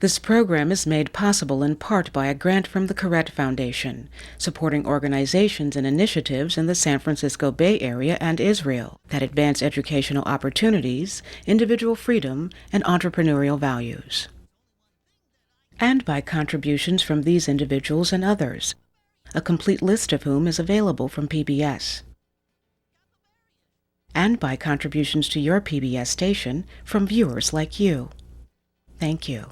This program is made possible in part by a grant from the Correct Foundation, supporting organizations and initiatives in the San Francisco Bay Area and Israel that advance educational opportunities, individual freedom, and entrepreneurial values. And by contributions from these individuals and others, a complete list of whom is available from PBS. And by contributions to your PBS station from viewers like you. Thank you.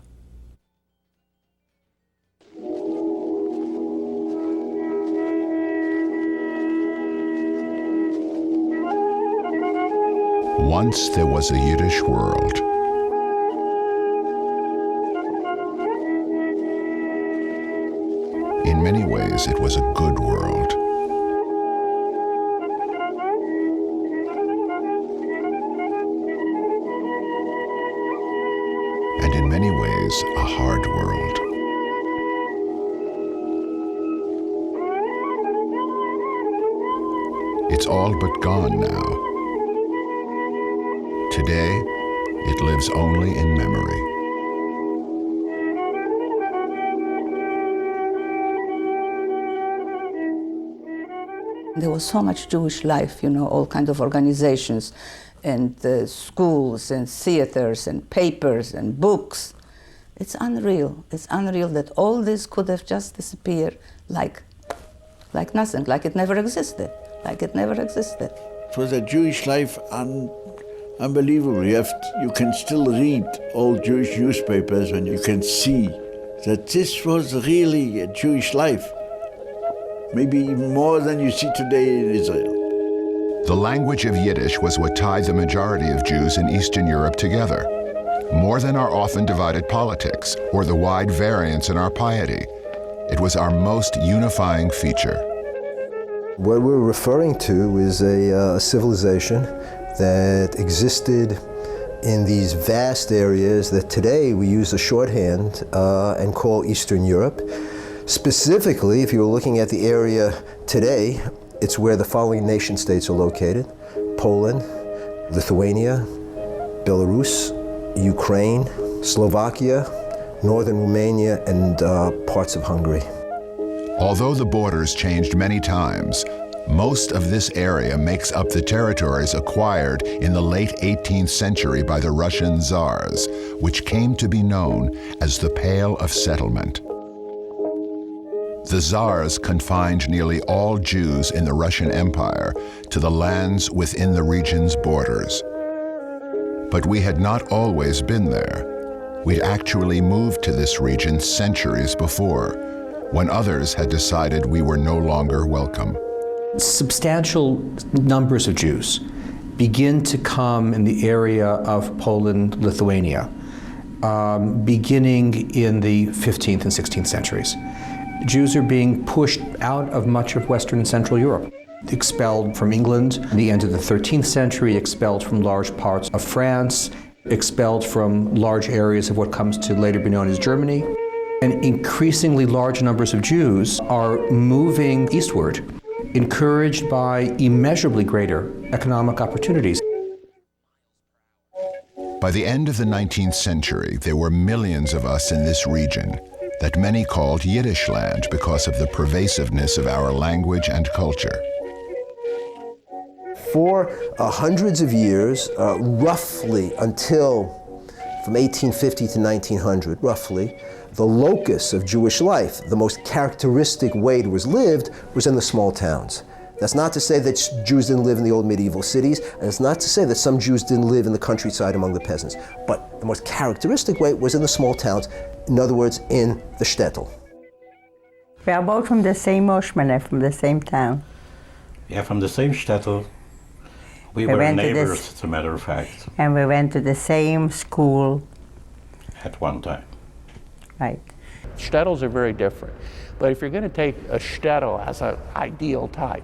Once there was a Yiddish world. In many ways, it was a good world. And in many ways, a hard world. It's all but gone now. Today, it lives only in memory. There was so much Jewish life, all kinds of organizations and schools and theaters and papers and books. It's unreal. It's unreal that all this could have just disappeared like nothing, like it never existed, It was a Jewish life unbelievable. You can still read old Jewish newspapers and you can see that this was really a Jewish life. Maybe even more than you see today in Israel. The language of Yiddish was what tied the majority of Jews in Eastern Europe together, more than our often divided politics or the wide variance in our piety. It was our most unifying feature. What we're referring to is a civilization that existed in these vast areas that today we use a shorthand and call Eastern Europe. Specifically, if you were looking at the area today, it's where the following nation states are located: Poland, Lithuania, Belarus, Ukraine, Slovakia, northern Romania, and parts of Hungary. Although the borders changed many times, most of this area makes up the territories acquired in the late 18th century by the Russian Tsars, which came to be known as the Pale of Settlement. The Tsars confined nearly all Jews in the Russian Empire to the lands within the region's borders. But we had not always been there. We'd actually moved to this region centuries before, when others had decided we were no longer welcome. Substantial numbers of Jews begin to come in the area of Poland, Lithuania, beginning in the 15th and 16th centuries. Jews are being pushed out of much of Western and Central Europe, expelled from England in the end of the 13th century, expelled from large parts of France, expelled from large areas of what comes to later be known as Germany. And increasingly large numbers of Jews are moving eastward, encouraged by immeasurably greater economic opportunities. By the end of the 19th century, there were millions of us in this region that many called Yiddish land because of the pervasiveness of our language and culture. For hundreds of years, roughly until from 1850 to 1900, roughly, the locus of Jewish life, the most characteristic way it was lived, was in the small towns. That's not to say that Jews didn't live in the old medieval cities, and it's not to say that some Jews didn't live in the countryside among the peasants. But the most characteristic way was in the small towns, in other words, in the shtetl. We are both from the same Oshmane, from the same town. Yeah, from the same shtetl. We were neighbors, as a matter of fact. And we went to the same school. At one time. Right. Shtetls are very different. But if you're going to take a shtetl as an ideal type,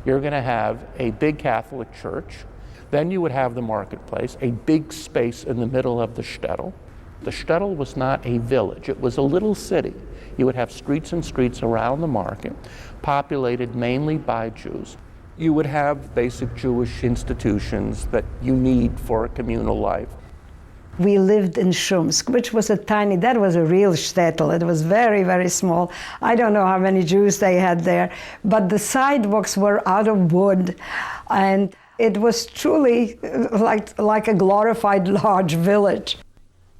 you're going to have a big Catholic church. Then you would have the marketplace, a big space in the middle of the shtetl. The shtetl was not a village. It was a little city. You would have streets and streets around the market, populated mainly by Jews. You would have basic Jewish institutions that you need for a communal life. We lived in Shumsk, which was that was a real shtetl. It was very, very small. I don't know how many Jews they had there, but the sidewalks were out of wood, and it was truly like a glorified large village.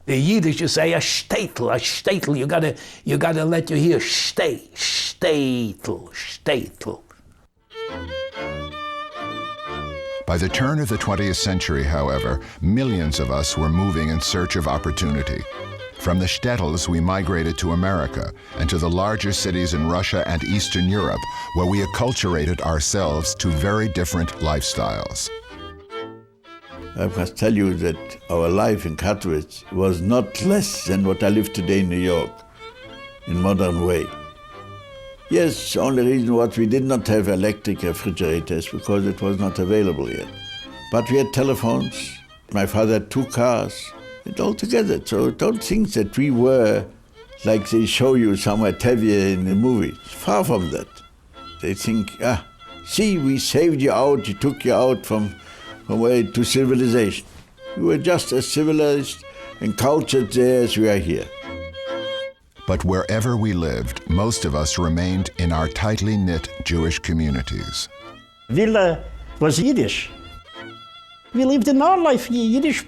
The Yiddish, you say a shtetl. You gotta let you hear shtetl. By the turn of the 20th century, however, millions of us were moving in search of opportunity. From the shtetls, we migrated to America and to the larger cities in Russia and Eastern Europe, where we acculturated ourselves to very different lifestyles. I must tell you that our life in Katowice was not less than what I live today in New York, in modern way. Yes, the only reason was we did not have electric refrigerators because it was not available yet. But we had telephones. My father had 2 cars, and all together. So don't think that we were like they show you somewhere Tevye in the movies. Far from that. They think, see, we saved you out, we took you out from way to civilization. We were just as civilized and cultured there as we are here. But wherever we lived, most of us remained in our tightly knit Jewish communities. Villa was Yiddish. We lived in our life, Yiddish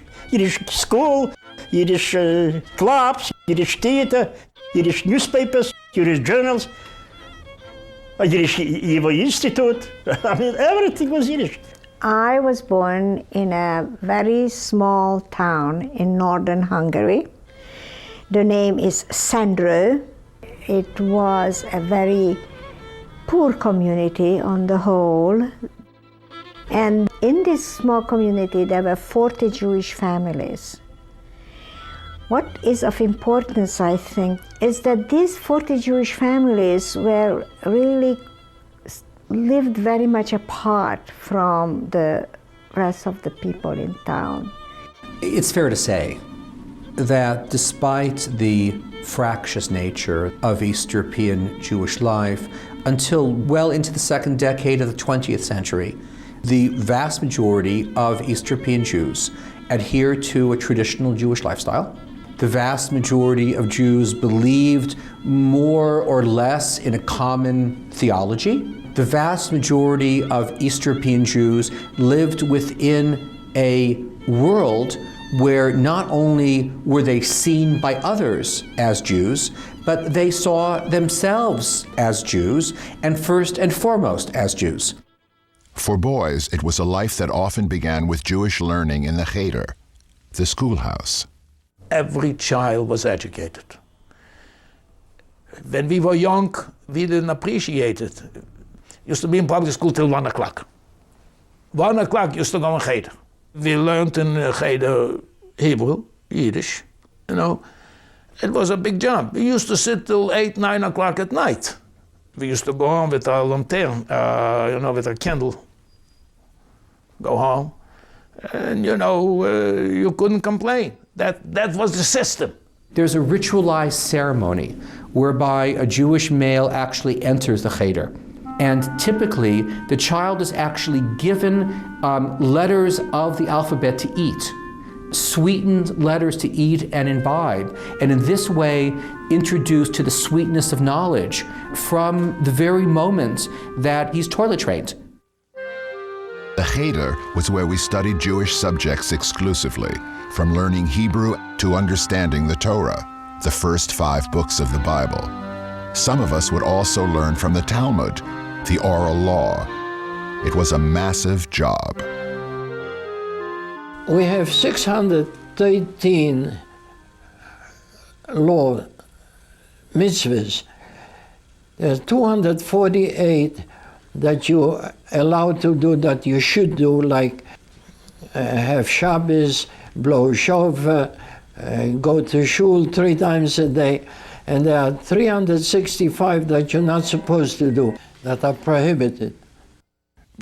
school, Yiddish clubs, Yiddish theater, Yiddish newspapers, Yiddish journals, Yiddish Institute. I mean, everything was Yiddish. I was born in a very small town in northern Hungary. The name is Szendrő. It was a very poor community on the whole. And in this small community, there were 40 Jewish families. What is of importance, I think, is that these 40 Jewish families were really lived very much apart from the rest of the people in town. It's fair to say that despite the fractious nature of East European Jewish life, until well into the second decade of the 20th century, the vast majority of East European Jews adhere to a traditional Jewish lifestyle. The vast majority of Jews believed more or less in a common theology. The vast majority of East European Jews lived within a world where not only were they seen by others as Jews, but they saw themselves as Jews, and first and foremost as Jews. For boys, it was a life that often began with Jewish learning in the cheder, the schoolhouse. Every child was educated. When we were young, we didn't appreciate it. Used to be in public school till 1 o'clock. 1 o'clock used to go in cheder. We learned in cheder Hebrew, Yiddish, you know. It was a big job. We used to sit till 8, 9 o'clock at night. We used to go home with our lantern, with a candle. Go home, and you couldn't complain. That was the system. There's a ritualized ceremony whereby a Jewish male actually enters the cheder. And typically, the child is actually given letters of the alphabet to eat, sweetened letters to eat and imbibe, and in this way introduced to the sweetness of knowledge from the very moment that he's toilet trained. The cheder was where we studied Jewish subjects exclusively, from learning Hebrew to understanding the Torah, the first 5 books of the Bible. Some of us would also learn from the Talmud, the oral law. It was a massive job. We have 613 law mitzvahs. There's 248 that you allowed to do that you should do, like have Shabbos, blow shofar, go to shul 3 times a day, and there are 365 that you're not supposed to do, that are prohibited.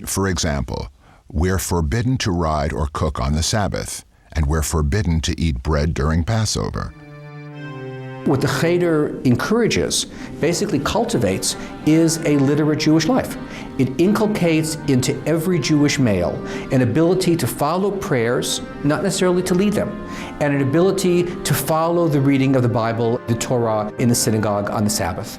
For example, we're forbidden to ride or cook on the Sabbath, and we're forbidden to eat bread during Passover. What the Cheder encourages, basically cultivates, is a literate Jewish life. It inculcates into every Jewish male an ability to follow prayers, not necessarily to lead them, and an ability to follow the reading of the Bible, the Torah, in the synagogue on the Sabbath.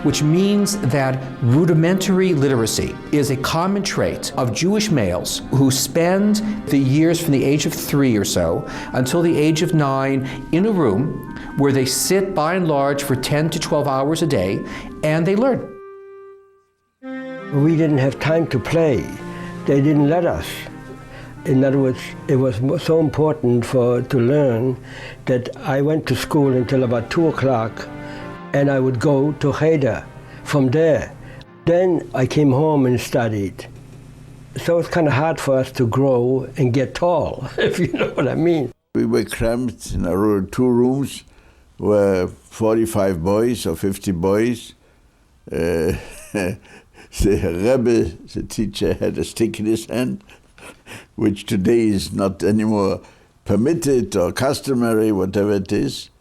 Which means that rudimentary literacy is a common trait of Jewish males who spend the years from the age of 3 or so until the age of 9 in a room where they sit by and large for 10 to 12 hours a day and they learn. We didn't have time to play. They didn't let us. In other words, it was so important to learn that I went to school until about 2 o'clock, and I would go to Cheder from there. Then I came home and studied. So it's kind of hard for us to grow and get tall, if you know what I mean. We were cramped in 2 rooms where 45 boys or 50 boys. The Rebbe, the teacher, had a stick in his hand, which today is not anymore permitted or customary, whatever it is.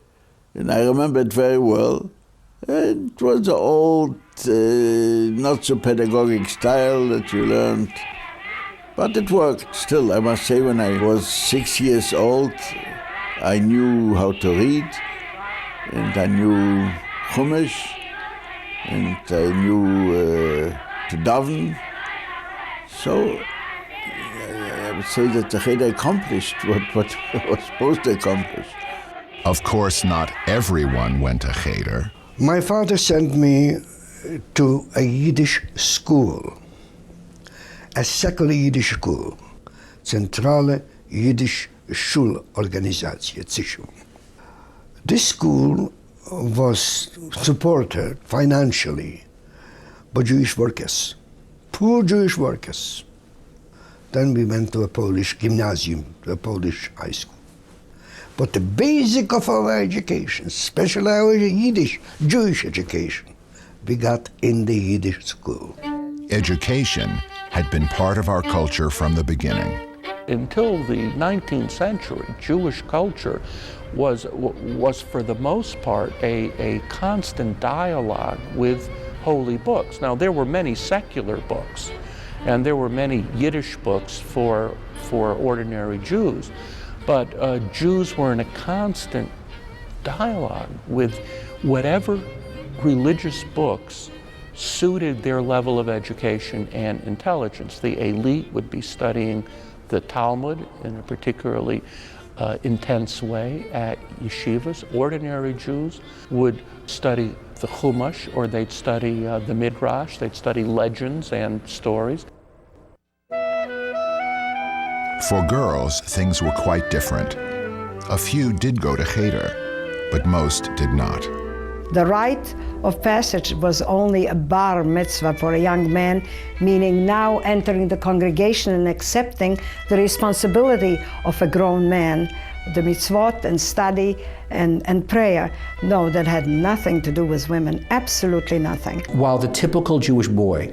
And I remember it very well. It was the old, not so pedagogic style that you learned, but it worked. Still, I must say, when I was 6 years old, I knew how to read, and I knew Chumash, and I knew to daven. So I would say that the Cheder accomplished what it was supposed to accomplish. Of course, not everyone went to Cheder. My father sent me to a Yiddish school, a secular Yiddish school, Zentrale Yiddish Schulorganisatie, ZYSSCHU. This school was supported financially by Jewish workers, poor Jewish workers. Then we went to a Polish gymnasium, to a Polish high school. But the basic of our education, especially our Yiddish, Jewish education, we got in the Yiddish school. Education had been part of our culture from the beginning. Until the 19th century, Jewish culture was for the most part a constant dialogue with holy books. Now, there were many secular books, and there were many Yiddish books for ordinary Jews. But Jews were in a constant dialogue with whatever religious books suited their level of education and intelligence. The elite would be studying the Talmud in a particularly intense way at yeshivas. Ordinary Jews would study the Chumash, or they'd study the Midrash, they'd study legends and stories. For girls, things were quite different. A few did go to Cheder, but most did not. The rite of passage was only a bar mitzvah for a young man, meaning now entering the congregation and accepting the responsibility of a grown man, the mitzvot and study and prayer. No, that had nothing to do with women, absolutely nothing. While the typical Jewish boy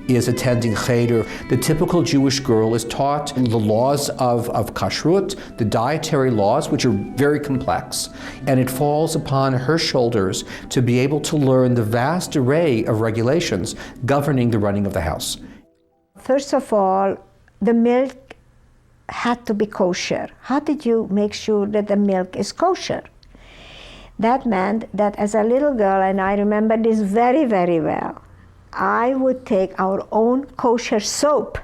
is attending Cheder, the typical Jewish girl is taught the laws of kashrut, the dietary laws, which are very complex, and it falls upon her shoulders to be able to learn the vast array of regulations governing the running of the house. First of all, the milk had to be kosher. How did you make sure that the milk is kosher? That meant that as a little girl, and I remember this very, very well, I would take our own kosher soap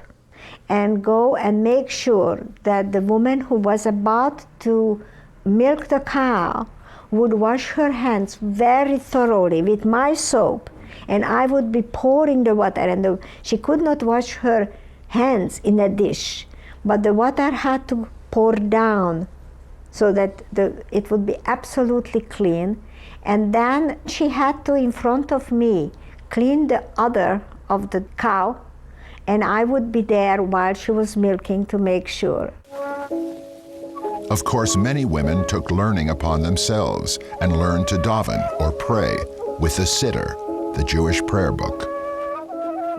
and go and make sure that the woman who was about to milk the cow would wash her hands very thoroughly with my soap, and I would be pouring the water, and she could not wash her hands in a dish, but the water had to pour down so that it would be absolutely clean, and then she had to, in front of me, clean the udder of the cow, and I would be there while she was milking to make sure. Of course, many women took learning upon themselves and learned to daven or pray with the Siddur, the Jewish prayer book.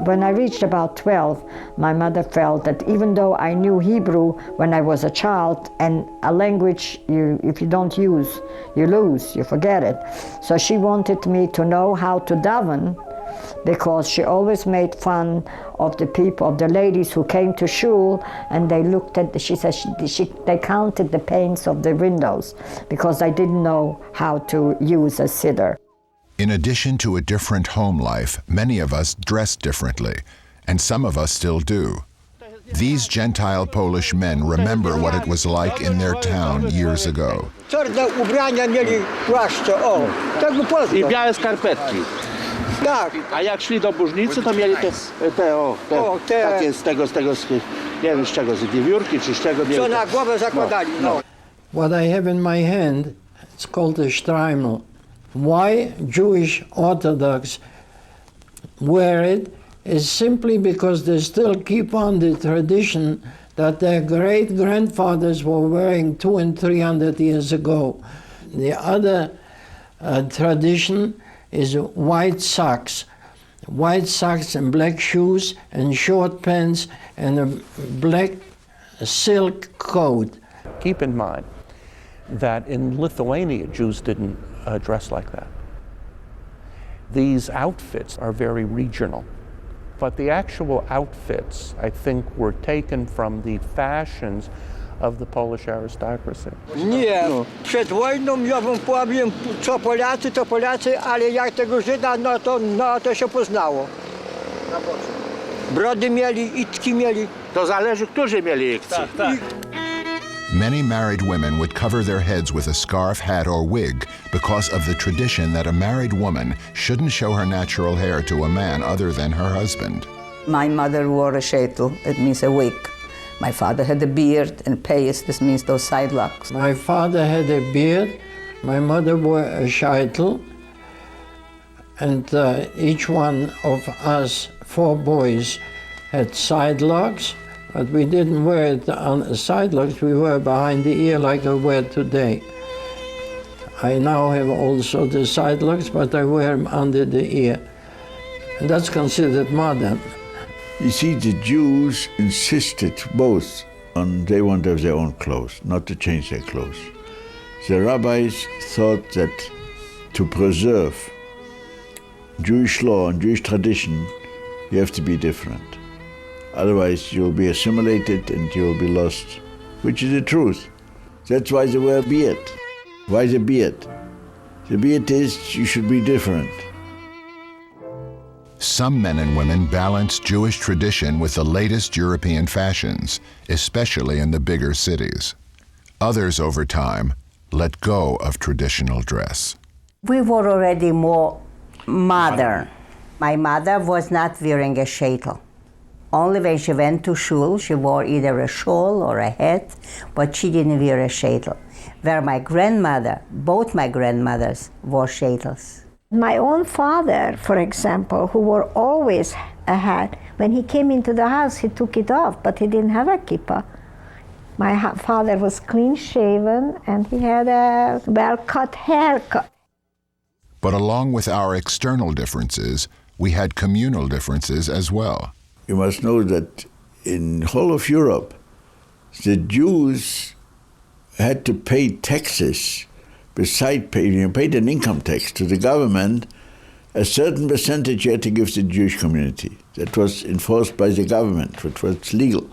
When I reached about 12, my mother felt that even though I knew Hebrew when I was a child, and a language if you don't use, you lose, you forget it. So she wanted me to know how to daven, because she always made fun of the people, of the ladies who came to shul, and they looked at, she said, they counted the panes of the windows, because I didn't know how to use a siddur. In addition to a different home life, many of us dress differently, and some of us still do. These Gentile Polish men remember what it was like in their town years ago. I białe skarpetki. Tak. A jak szli do Burznicy, to mieli te takie z tego, nie wiem z czego, z wiewiórki czy z czego mieli. Co na głowę zakładali, no. What I have in my hand, it's called a shtreimel. Why Jewish Orthodox wear it is simply because they still keep on the tradition that their great-grandfathers were wearing 200 and 300 years ago. The other tradition is white socks and black shoes and short pants and a black silk coat. Keep in mind that in Lithuania, Jews didn't dress like that. These outfits are very regional, but the actual outfits, I think, were taken from the fashions of the Polish aristocracy. Nie, przed wojną ja wam powiem, co Polacy, to Polacy, ale jak tego Żyda, no to się poznało. Brody mieli, itki mieli. To zależy, którzy mieli ikci. Tak. Many married women would cover their heads with a scarf, hat, or wig because of the tradition that a married woman shouldn't show her natural hair to a man other than her husband. My mother wore a sheitel, it means a wig. My father had a beard and payas, this means those side locks. My father had a beard, my mother wore a sheitel, and each one of us, 4 boys, had side locks. But we didn't wear it on the side locks, we were behind the ear like I wear today. I now have also the side locks, but I wear them under the ear. And that's considered modern. You see, the Jews insisted both on they want to have their own clothes, not to change their clothes. The rabbis thought that to preserve Jewish law and Jewish tradition, you have to be different. Otherwise, you'll be assimilated and you'll be lost, which is the truth. That's why they wear a beard. Why the beard? The beard is you should be different. Some men and women balance Jewish tradition with the latest European fashions, especially in the bigger cities. Others, over time, let go of traditional dress. We were already more modern. My mother was not wearing a sheitel. Only when she went to shul, she wore either a shawl or a hat, but she didn't wear a sheitel. Where my grandmother, both my grandmothers, wore sheitels. My own father, for example, who wore always a hat, when he came into the house, he took it off, but he didn't have a kippah. My father was clean-shaven, and he had a well-cut haircut. But along with our external differences, we had communal differences as well. You must know that in whole of Europe, the Jews had to pay taxes. Besides paying, you paid an income tax to the government, a certain percentage you had to give the Jewish community. That was enforced by the government, which was legal.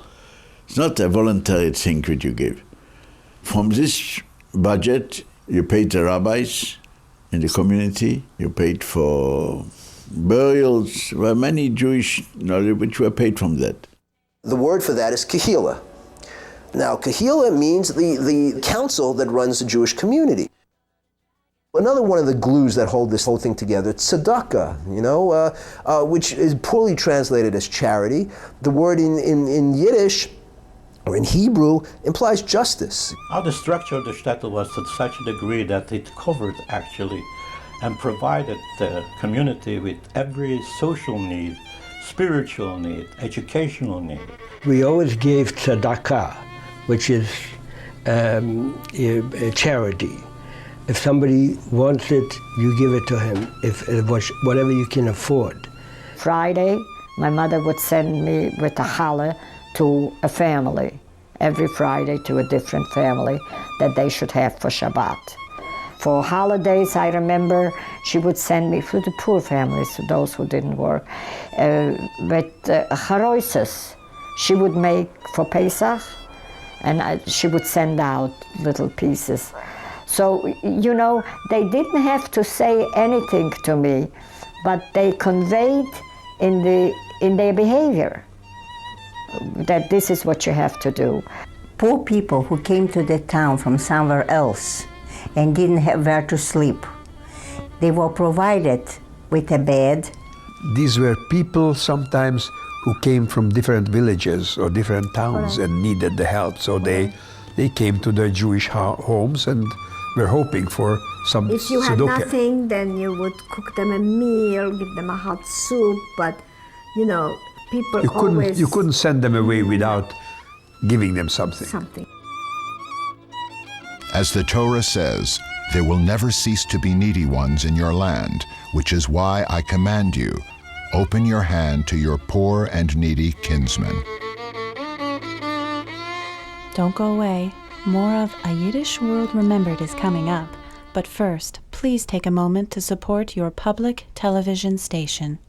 It's not a voluntary thing that you give. From this budget, you paid the rabbis in the community, you paid for burials. There were many Jewish which were paid from that. The word for that is kahila. Now, kahila means the council that runs the Jewish community. Another one of the glues that hold this whole thing together, tzedakah, which is poorly translated as charity. The word in Yiddish or in Hebrew implies justice. How the structure of the shtetl was to such a degree that it covered actually and provided the community with every social need, spiritual need, educational need. We always gave tzedakah, which is charity. If somebody wants it, you give it to him, if it was whatever you can afford. Friday, My mother would send me with a challah to a family, every Friday to a different family that they should have for Shabbat. For holidays, I remember she would send me for the poor families, to those who didn't work, with charoises she would make for Pesach, and she would send out little pieces. So, you know, they didn't have to say anything to me, but they conveyed in their behavior that this is what you have to do. Poor people who came to the town from somewhere else and didn't have where to sleep, they were provided with a bed. These were people sometimes who came from different villages or different towns and needed the help, so they came to their Jewish homes and were hoping for some If you had tzedakah. nothing, then you would cook them a meal, give them a hot soup, but, you know, people always... You couldn't send them away without giving them something. As the Torah says, there will never cease to be needy ones in your land, which is why I command you, open your hand to your poor and needy kinsmen. Don't go away. More of A Yiddish World Remembered is coming up. But first, please take a moment to support your public television station.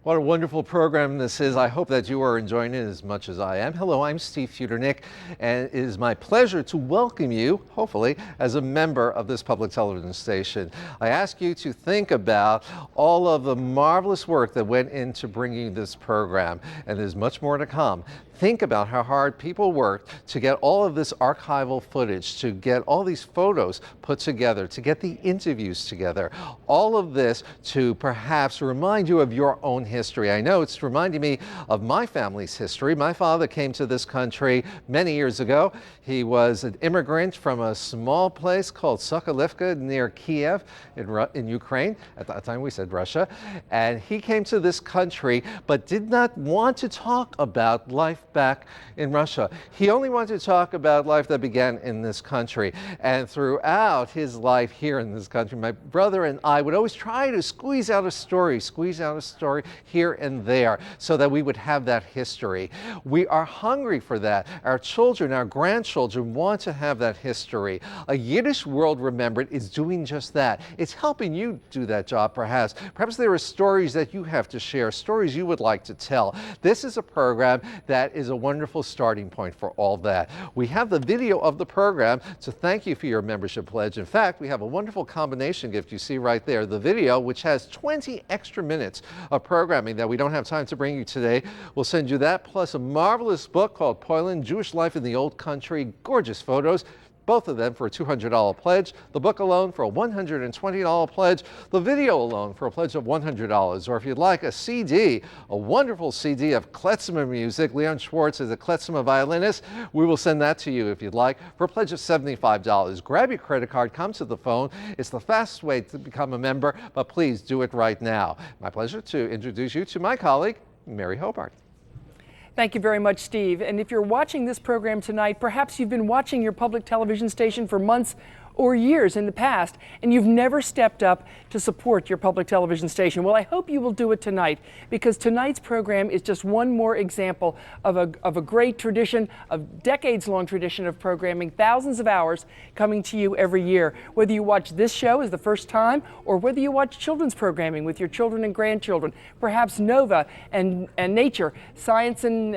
What a wonderful program this is. I hope that you are enjoying it as much as I am. Hello, I'm Steve Futernick, and it is my pleasure to welcome you, hopefully, as a member of this public television station. I ask you to think about all of the marvelous work that went into bringing this program, and there's much more to come. Think about how hard people worked to get all of this archival footage, to get all these photos put together, to get the interviews together. All of this to perhaps remind you of your own history. I know it's reminding me of my family's history. My father came to this country many years ago. He was an immigrant from a small place called Sokolivka near Kiev in Ukraine. At that time we said Russia. And he came to this country but did not want to talk about life back in Russia. He only wanted to talk about life that began in this country. And throughout his life here in this country, my brother and I would always try to squeeze out a story here and there so that we would have that history. We are hungry for that. Our children, our grandchildren want to have that history. A Yiddish World Remembered is doing just that. It's helping you do that job, perhaps. Perhaps there are stories that you have to share, stories you would like to tell. This is a program that is a wonderful starting point for all that. We have the video of the program to thank you for your membership pledge. In fact, we have a wonderful combination gift you see right there. The video, which has 20 extra minutes of programming that we don't have time to bring you today. We'll send you that, plus a marvelous book called Poland, Jewish Life in the Old Country. Gorgeous photos. Both of them for a $200 pledge, the book alone for a $120 pledge, the video alone for a pledge of $100. Or if you'd like a CD, a wonderful CD of klezmer music, Leon Schwartz is a klezmer violinist, we will send that to you if you'd like for a pledge of $75. Grab your credit card, come to the phone. It's the fastest way to become a member, but please do it right now. My pleasure to introduce you to my colleague, Mary Hobart. Thank you very much, Steve. And if you're watching this program tonight, perhaps you've been watching your public television station for months or years in the past, and you've never stepped up to support your public television station. Well, I hope you will do it tonight, because tonight's program is just one more example of a great tradition, a decades-long tradition of programming, thousands of hours coming to you every year. Whether you watch this show as the first time, or whether you watch children's programming with your children and grandchildren, perhaps Nova and Nature, science and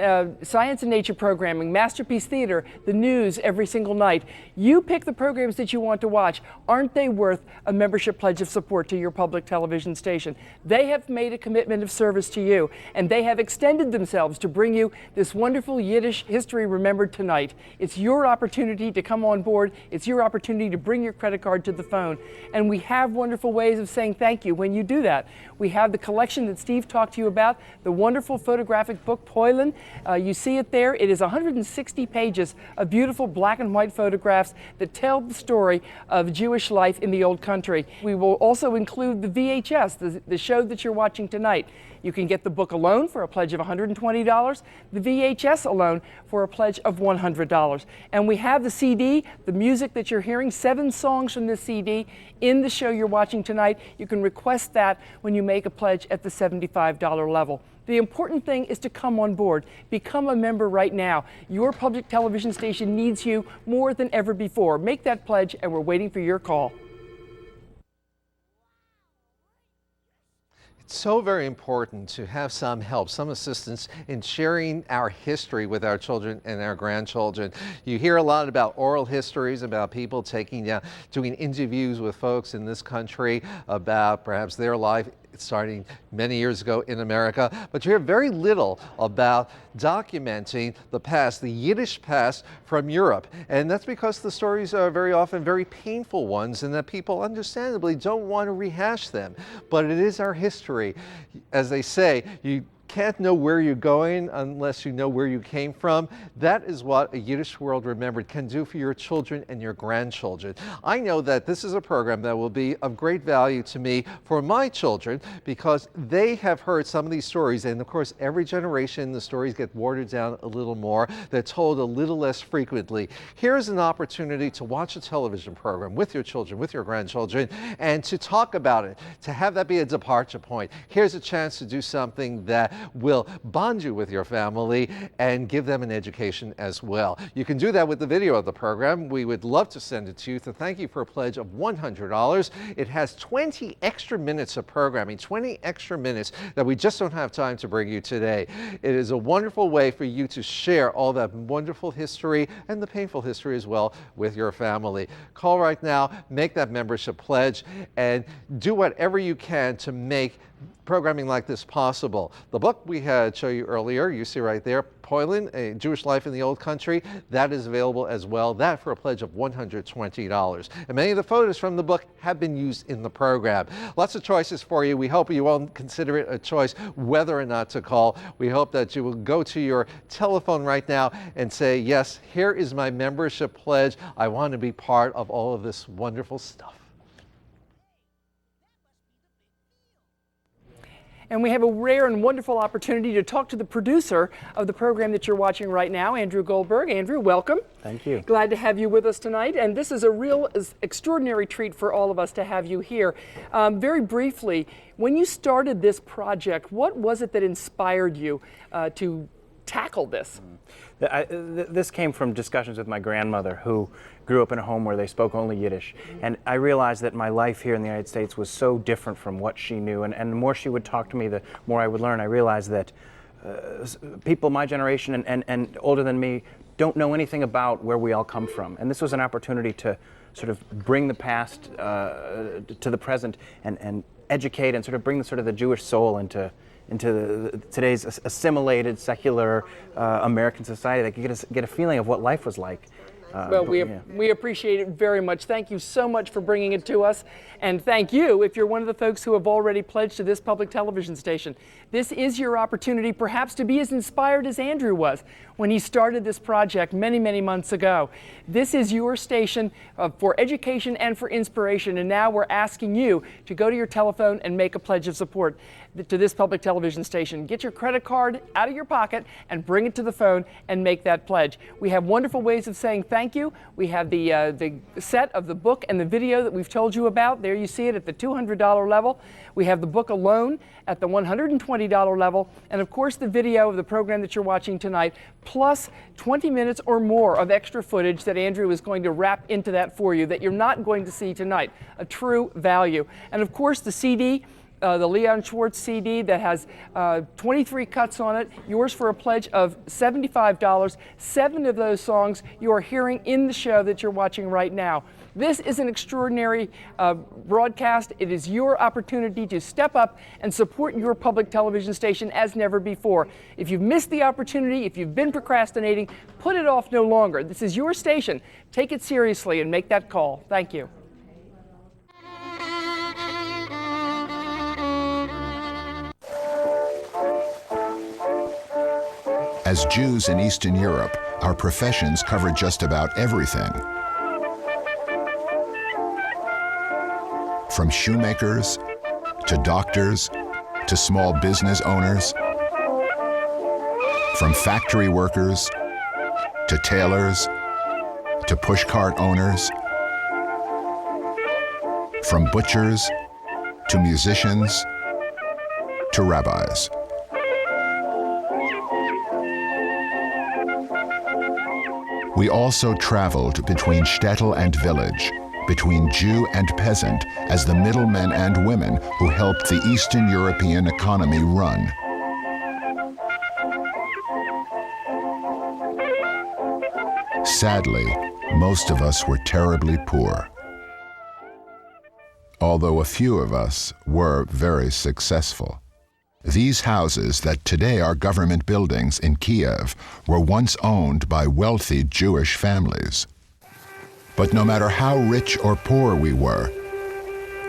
nature programming, Masterpiece Theater, the news every single night. You pick the programs that you want to watch. Aren't they worth a membership pledge of support to your public television station? They have made a commitment of service to you, and they have extended themselves to bring you this wonderful Yiddish History Remembered tonight. It's your opportunity to come on board. It's your opportunity to bring your credit card to the phone. And we have wonderful ways of saying thank you when you do that. We have the collection that Steve talked to you about, the wonderful photographic book, Poland. You see it there. It is 160 pages of beautiful black and white photographs that tell the story of Jewish life in the old country. We will also include the VHS, the show that you're watching tonight. You can get the book alone for a pledge of $120, the VHS alone for a pledge of $100. And we have the CD, the music that you're hearing, 7 songs from this CD in the show you're watching tonight. You can request that when you make a pledge at the $75 level. The important thing is to come on board. Become a member right now. Your public television station needs you more than ever before. Make that pledge, and we're waiting for your call. It's so very important to have some help, some assistance in sharing our history with our children and our grandchildren. You hear a lot about oral histories, about people doing interviews with folks in this country about perhaps their life starting many years ago in America, but you hear very little about documenting the past, the Yiddish past from Europe. And that's because the stories are very often very painful ones, and that people understandably don't want to rehash them. But it is our history. As they say, you can't know where you're going unless you know where you came from. That is what a Yiddish World Remembered can do for your children and your grandchildren. I know that this is a program that will be of great value to me for my children, because they have heard some of these stories, and of course every generation the stories get watered down a little more. They're told a little less frequently. Here's an opportunity to watch a television program with your children, with your grandchildren, and to talk about it, to have that be a departure point. Here's a chance to do something that will bond you with your family and give them an education as well. You can do that with the video of the program. We would love to send it to you to thank you for a pledge of $100. It has 20 extra minutes of programming, 20 extra minutes that we just don't have time to bring you today. It is a wonderful way for you to share all that wonderful history and the painful history as well with your family. Call right now, make that membership pledge, and do whatever you can to make programming like this possible. The book we had show you earlier, you see right there, Poland, A Jewish Life in the Old Country, that is available as well, that for a pledge of $120. And many of the photos from the book have been used in the program. Lots of choices for you. We hope you won't consider it a choice whether or not to call. We hope that you will go to your telephone right now and say, yes, here is my membership pledge. I want to be part of all of this wonderful stuff. And we have a rare and wonderful opportunity to talk to the producer of the program that you're watching right now, Andrew Goldberg. Andrew, welcome. Thank you. Glad to have you with us tonight. And this is a real extraordinary treat for all of us to have you here. Very briefly, when you started this project, what was it that inspired you to tackle this? This came from discussions with my grandmother, who grew up in a home where they spoke only Yiddish. And I realized that my life here in the United States was so different from what she knew. And the more she would talk to me, the more I would learn. I realized that people my generation and older than me don't know anything about where we all come from. And this was an opportunity to sort of bring the past to the present and educate and sort of bring the Jewish soul into today's assimilated, secular American society, that could get a feeling of what life was like. Well, we appreciate it very much. Thank you so much for bringing it to us. And thank you if you're one of the folks who have already pledged to this public television station. This is your opportunity perhaps to be as inspired as Andrew was when he started this project many, many months ago. This is your station for education and for inspiration. And now we're asking you to go to your telephone and make a pledge of support to this public television station. Get your credit card out of your pocket and bring it to the phone and make that pledge. We have wonderful ways of saying thank you. We have the set of the book and the video that we've told you about. There you see it at the $200 level. We have the book alone at the $120 level. And of course the video of the program that you're watching tonight, plus 20 minutes or more of extra footage that Andrew is going to wrap into that for you that you're not going to see tonight. A true value. And of course the CD, the Leon Schwartz CD that has 23 cuts on it, yours for a pledge of $75. 7 of those songs you are hearing in the show that you're watching right now. This is an extraordinary broadcast. It is your opportunity to step up and support your public television station as never before. If you've missed the opportunity, if you've been procrastinating, put it off no longer. This is your station. Take it seriously and make that call. Thank you. As Jews in Eastern Europe, our professions cover just about everything. From shoemakers, to doctors, to small business owners, from factory workers, to tailors, to pushcart owners, from butchers, to musicians, to rabbis. We also traveled between shtetl and village, between Jew and peasant as the middlemen and women who helped the Eastern European economy run. Sadly, most of us were terribly poor, although a few of us were very successful. These houses that today are government buildings in Kiev were once owned by wealthy Jewish families. But no matter how rich or poor we were,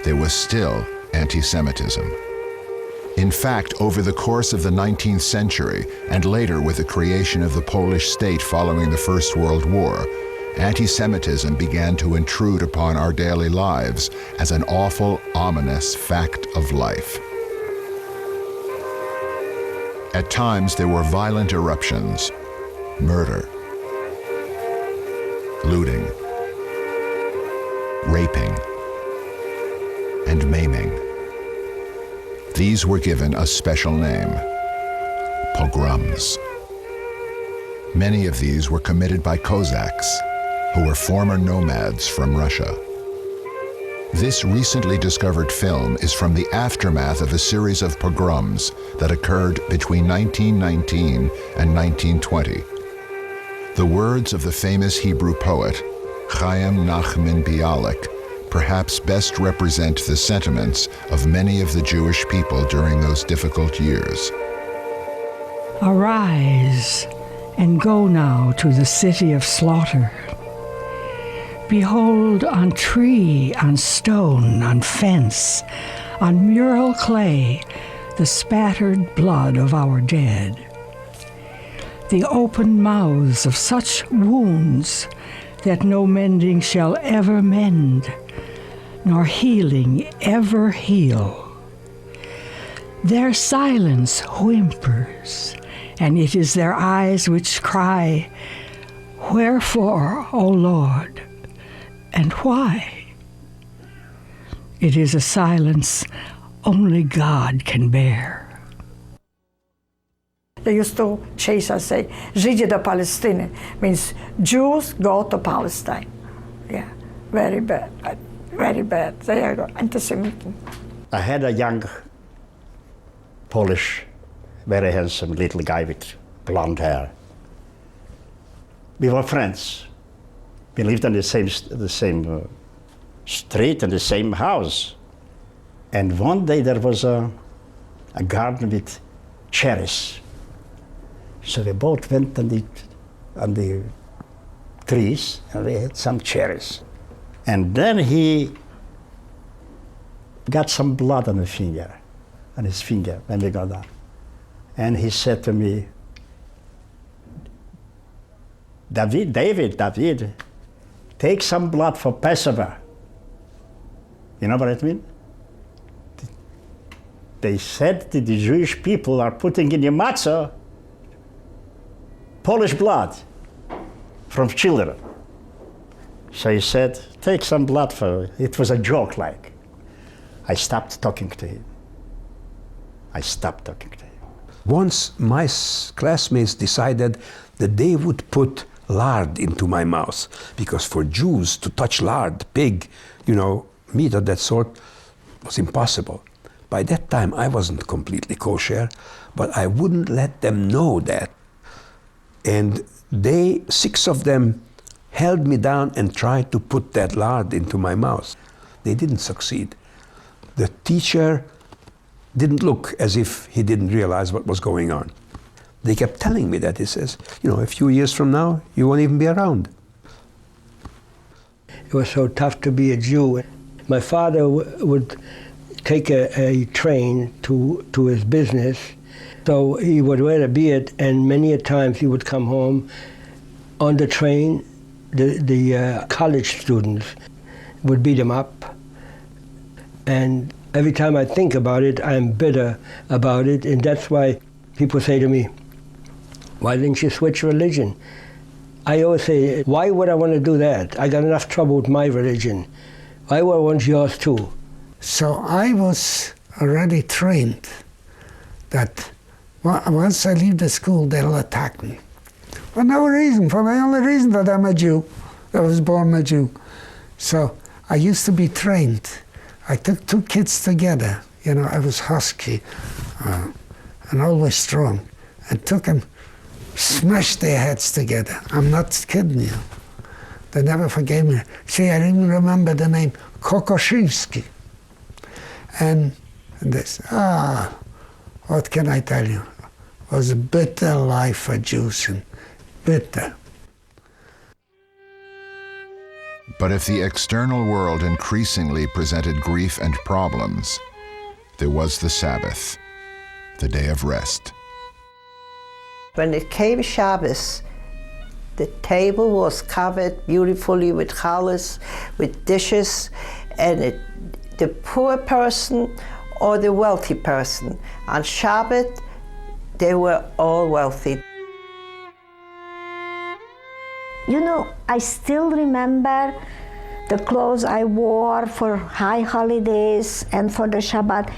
there was still anti-Semitism. In fact, over the course of the 19th century, and later with the creation of the Polish state following the First World War, anti-Semitism began to intrude upon our daily lives as an awful, ominous fact of life. At times, there were violent eruptions, murder, looting, raping, and maiming. These were given a special name, pogroms. Many of these were committed by Cossacks, who were former nomads from Russia. This recently discovered film is from the aftermath of a series of pogroms that occurred between 1919 and 1920. The words of the famous Hebrew poet, Chaim Nachman Bialik, perhaps best represent the sentiments of many of the Jewish people during those difficult years. Arise and go now to the city of slaughter. Behold, on tree, on stone, on fence, on mural clay, the spattered blood of our dead. The open mouths of such wounds that no mending shall ever mend, nor healing ever heal. Their silence whimpers, and it is their eyes which cry, "Wherefore, O Lord, and why?" It is a silence only God can bear. They used to chase us, say, Żydzi do Palestiny, means Jews go to Palestine. Yeah, very bad, very bad. They are anti-Semitic. I had a young Polish, very handsome little guy with blonde hair. We were friends. We lived in the same street and the same house. And one day there was a garden with cherries. So we both went on the trees and we had some cherries. And then he got some blood on his finger when we got down. And he said to me, David, take some blood for Passover. You know what I mean? They said that the Jewish people are putting in the matzah Polish blood from children. So he said, take some blood for it. It was a joke like. I stopped talking to him. Once my classmates decided that they would put lard into my mouth, because for Jews to touch lard, pig, meat of that sort was impossible. By that time I wasn't completely kosher, but I wouldn't let them know that. And 6 of them held me down and tried to put that lard into my mouth. They didn't succeed. The teacher didn't look as if he didn't realize what was going on. They kept telling me that. He says, a few years from now, you won't even be around. It was so tough to be a Jew. My father would take a train to his business. So he would wear a beard, and many a times he would come home on the train. The college students would beat him up. And every time I think about it, I'm bitter about it. And that's why people say to me, why didn't you switch religion? I always say, why would I want to do that? I got enough trouble with my religion. Why would I want yours too? So I was already trained that once I leave the school, they'll attack me. for no reason, for the only reason that I'm a Jew, that I was born a Jew. So I used to be trained. I took 2 kids together. You know, I was husky and always strong, and took them, smashed their heads together. I'm not kidding you. They never forgave me. See, I even remember the name Kokoszynski. And this, what can I tell you? It was a bitter life for Jews, and bitter. But if the external world increasingly presented grief and problems, there was the Sabbath, the day of rest. When it came Shabbos, the table was covered beautifully with challahs, with dishes, and the poor person or the wealthy person. On Shabbat, they were all wealthy. You know, I still remember the clothes I wore for high holidays and for the Shabbat,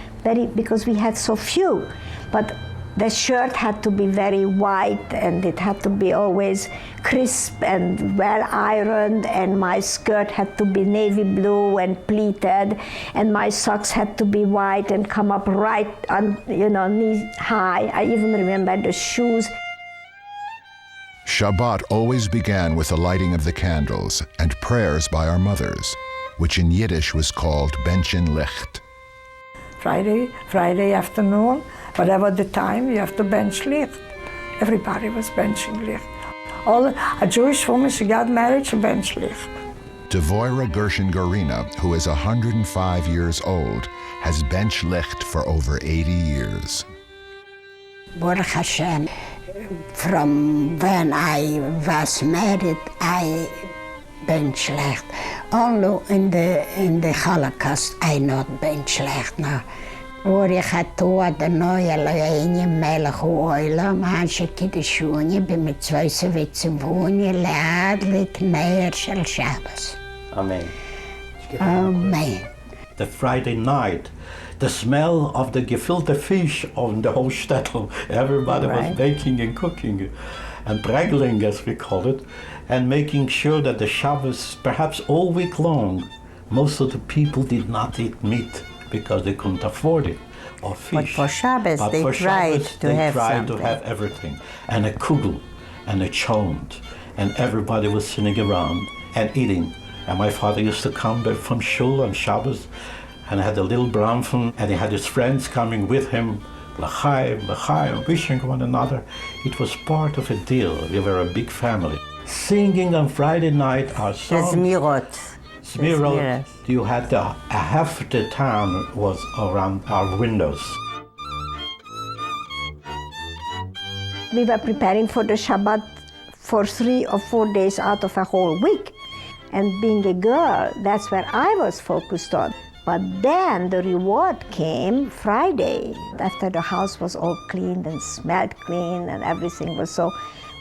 because we had so few. But the shirt had to be very white, and it had to be always crisp and well ironed, and my skirt had to be navy blue and pleated, and my socks had to be white and come up right on, knee high. I even remember the shoes. Shabbat always began with the lighting of the candles and prayers by our mothers, which in Yiddish was called benchen licht. Friday afternoon, whatever the time, you have to bench licht. Everybody was benching licht. A Jewish woman, she got married, she bench licht. Devorah Gershon-Gorina, who is 105 years old, has bench licht for over 80 years. Baruch Hashem, from when I was married, I bench licht. Only in the Holocaust, I not bench licht now. Or ich hatte der neue Leine Melech Oilam, Hansche Kiddishuni, bin mit 2 Sowjetsen wohnen, Leadlit Meir Shel Shabbos. Amen. Amen. The Friday night, the smell of the gefilte fish on the whole shtetl. Everybody was baking and cooking and bregling, as we call it, and making sure that the Shabbos, perhaps all week long, most of the people did not eat meat because they couldn't afford it, or fish. But for Shabbos, they tried to have everything, and a kugel, and a chont, and everybody was sitting around and eating. And my father used to come back from shul on Shabbos, and had a little bramfel, and he had his friends coming with him, l'chaim, wishing one another. It was part of a deal. We were a big family. Singing on Friday night our songs. Zmirot, you had half the town was around our windows. We were preparing for the Shabbat for 3 or 4 days out of a whole week. And being a girl, that's where I was focused on. But then the reward came Friday, after the house was all cleaned and smelled clean and everything was so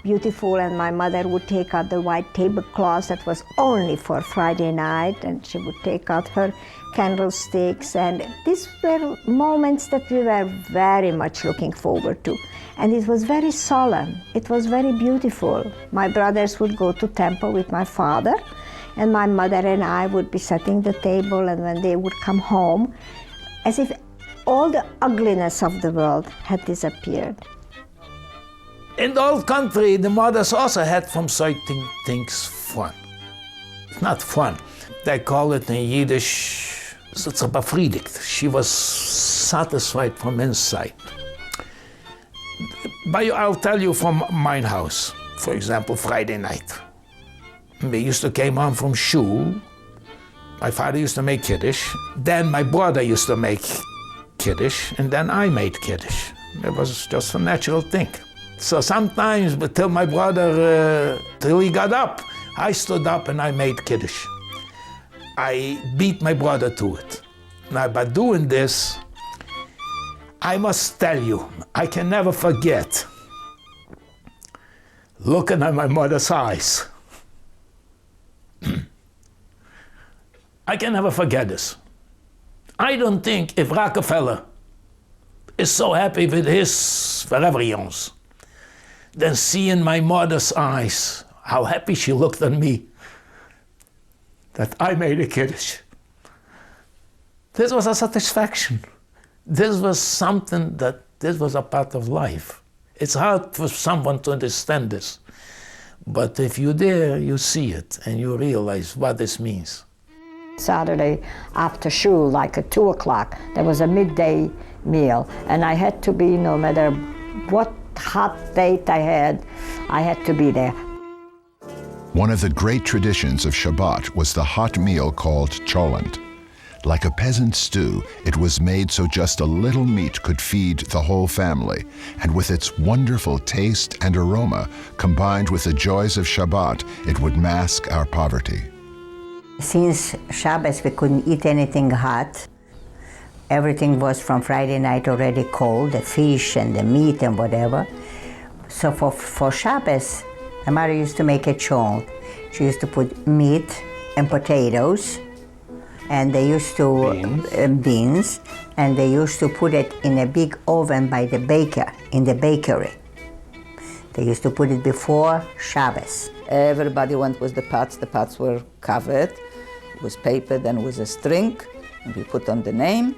beautiful, and my mother would take out the white tablecloth that was only for Friday night, and she would take out her candlesticks, and these were moments that we were very much looking forward to. And it was very solemn, it was very beautiful. My brothers would go to temple with my father, and my mother and I would be setting the table, and when they would come home, as if all the ugliness of the world had disappeared. In the old country, the mothers also had from certain things fun. It's not fun. They call it in Yiddish, it's befriedigt. She was satisfied from inside. But I'll tell you from my house, for example, Friday night. We used to come home from shul. My father used to make Kiddush. Then my brother used to make Kiddush, and then I made Kiddush. It was just a natural thing. So sometimes, till my brother, till he got up, I stood up and I made Kiddush. I beat my brother to it. Now, by doing this, I must tell you, I can never forget looking at my mother's eyes. I can never forget this. I don't think if Rockefeller is so happy with his forever youngs, then seeing my mother's eyes, how happy she looked at me, that I made a Kiddush. This was a satisfaction. This was something this was a part of life. It's hard for someone to understand this, but if you're there, you see it and you realize what this means. Saturday after shul, like at 2 o'clock, there was a midday meal, and I had to be, no matter what hot date I had to be there. One of the great traditions of Shabbat was the hot meal called cholent. Like a peasant stew, it was made so just a little meat could feed the whole family, and with its wonderful taste and aroma, combined with the joys of Shabbat, it would mask our poverty. Since Shabbos we couldn't eat anything hot. Everything was from Friday night already cold, the fish and the meat and whatever. So for Shabbos, my mother used to make a cholent. She used to put meat and potatoes, and they used to beans, and they used to put it in a big oven by the baker, in the bakery. They used to put it before Shabbos. Everybody went with the pots were covered with paper, then with a string, and we put on the name,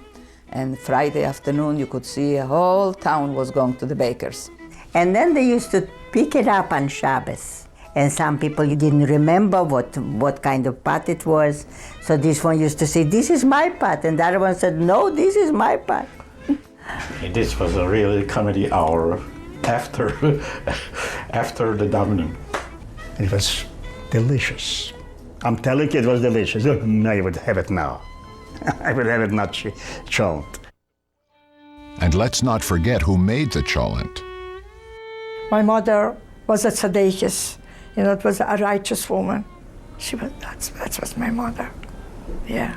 and Friday afternoon you could see a whole town was going to the bakers. And then they used to pick it up on Shabbos. And some people didn't remember what kind of pot it was. So this one used to say, "This is my pot," and the other one said, "No, this is my pot." This was a really comedy hour after the davening. It was delicious. I'm telling you, it was delicious. I would have it now. I would have it not cholent. And let's not forget who made the cholent. My mother was a tzaddikus. You know, it was a righteous woman. That was my mother. Yeah.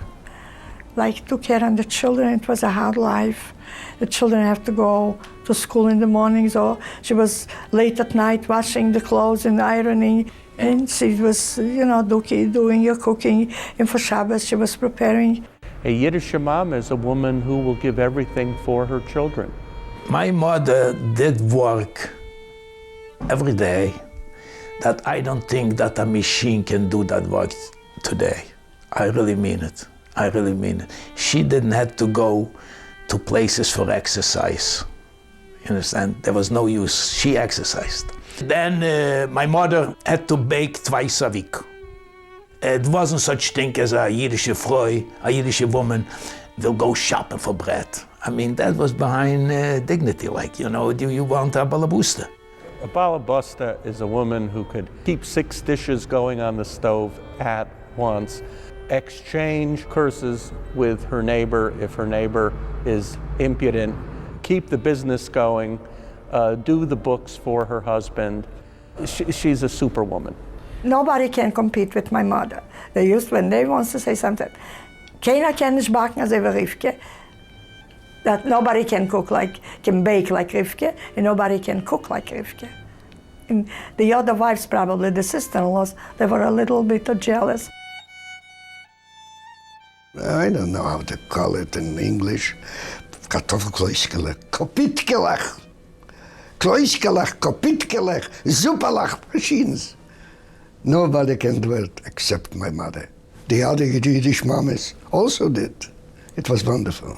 Like, took care of the children. It was a hard life. The children have to go to school in the mornings, or she was late at night washing the clothes and ironing. And she was, you know, doing your cooking. And for Shabbos, she was preparing. A Yiddish mom is a woman who will give everything for her children. My mother did work every day that I don't think that a machine can do that work today. I really mean it. I really mean it. She didn't have to go to places for exercise. You understand? There was no use. She exercised. Then my mother had to bake twice a week. It wasn't such thing as a Yiddish Frau, a Yiddish woman will go shopping for bread. I mean, that was behind dignity, like, you know, do you want a balabusta? A balabusta is a woman who could keep 6 dishes going on the stove at once, exchange curses with her neighbor if her neighbor is impudent, keep the business going, do the books for her husband. She's a superwoman. Nobody can compete with my mother. They used, when they want to say something, keiner kann nicht backen als Rivke. That nobody can bake like Rivke, and nobody can cook like Rivke. And the other wives, probably the sister-in-laws, they were a little bit jealous. I don't know how to call it in English. Kartoffelkloiskelech, kopitkelech. Kloiskelech, kopitkelech, superlach machines. Nobody can do it except my mother. The other Yiddish mamas also did. It was wonderful.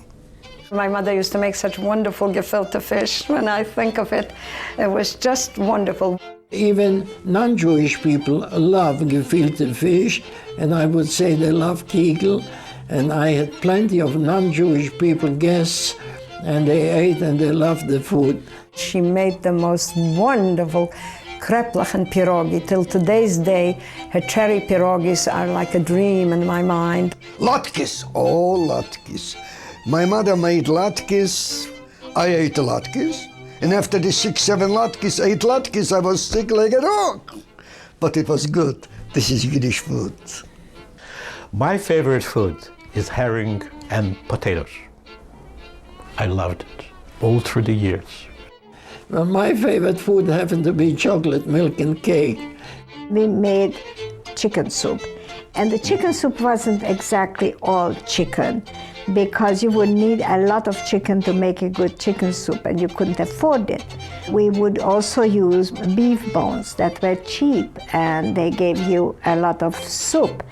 My mother used to make such wonderful gefilte fish. When I think of it, it was just wonderful. Even non-Jewish people love gefilte fish, and I would say they love kegel. And I had plenty of non-Jewish people, guests, and they ate and they loved the food. She made the most wonderful kreplach and pierogi. Till today's day, her cherry pierogis are like a dream in my mind. Latkes, oh latkes. My mother made latkes, I ate latkes, and after the 6-7 latkes, 8 latkes, I was sick like a dog. But it was good. This is Yiddish food. My favorite food is herring and potatoes. I loved it all through the years. Well, my favorite food happened to be chocolate milk and cake. We made chicken soup, and the chicken soup wasn't exactly all chicken. because you would need a lot of chicken to make a good chicken soup, and you couldn't afford it. We would also use beef bones that were cheap, and they gave you a lot of soup.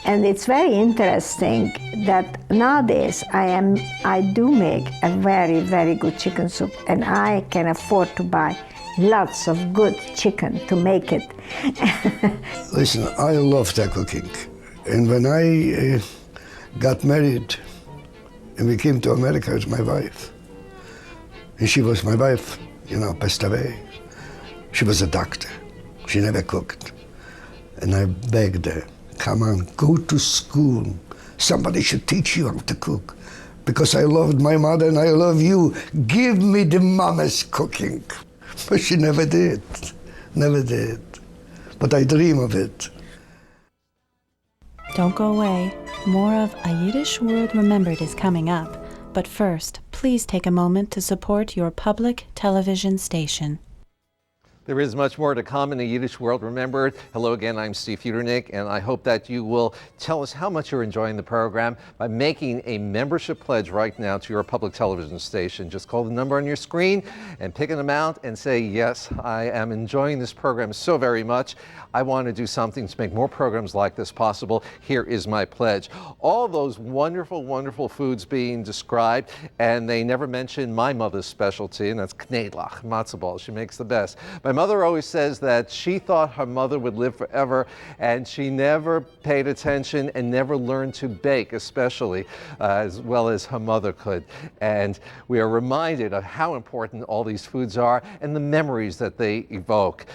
And it's very interesting that nowadays I do make a very, very good chicken soup, and I can afford to buy lots of good chicken to make it. Listen, I love the cooking. And when I got married and we came to America with my wife, and she was my wife, you know, passed away. She was a doctor. She never cooked. And I begged her, come on, go to school. Somebody should teach you how to cook. Because I loved my mother and I love you. Give me the mama's cooking. But she never did, never did. But I dream of it. Don't go away. More of A Yiddish World Remembered is coming up. But first, please take a moment to support your public television station. There is much more to come in the Yiddish World Remembered. Hello again, I'm Steve Futernick, and I hope that you will tell us how much you're enjoying the program by making a membership pledge right now to your public television station. Just call the number on your screen and pick an amount and say, yes, I am enjoying this program so very much. I want to do something to make more programs like this possible. Here is my pledge. All those wonderful, wonderful foods being described, and they never mention my mother's specialty, and that's knedlach, matzo ball. She makes the best. My mother always says that she thought her mother would live forever, and she never paid attention and never learned to bake, especially as well as her mother could. And we are reminded of how important all these foods are and the memories that they evoke.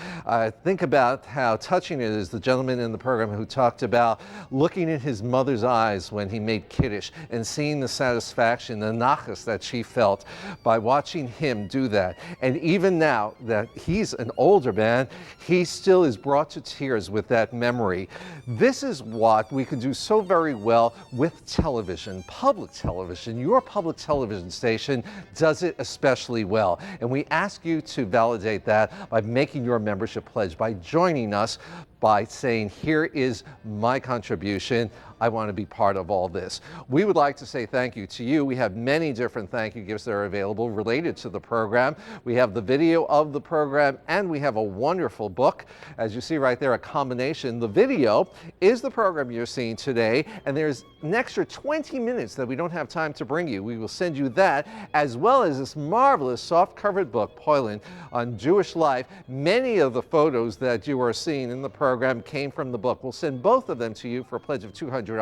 Think about how touching it is, the gentleman in the program who talked about looking in his mother's eyes when he made Kiddush and seeing the satisfaction, the nachas that she felt by watching him do that. And even now that he's an older man, he still is brought to tears with that memory. This is what we can do so very well with television, public television. Your public television station does it especially well. And we ask you to validate that by making your membership pledge, by joining us, by saying, here is my contribution. I want to be part of all this. We would like to say thank you to you. We have many different thank you gifts that are available related to the program. We have the video of the program, and we have a wonderful book. As you see right there, a combination. The video is the program you're seeing today, and there's an extra 20 minutes that we don't have time to bring you. We will send you that, as well as this marvelous soft-covered book, Poilin, on Jewish life. Many of the photos that you are seeing in the program came from the book. We'll send both of them to you for a pledge of $200.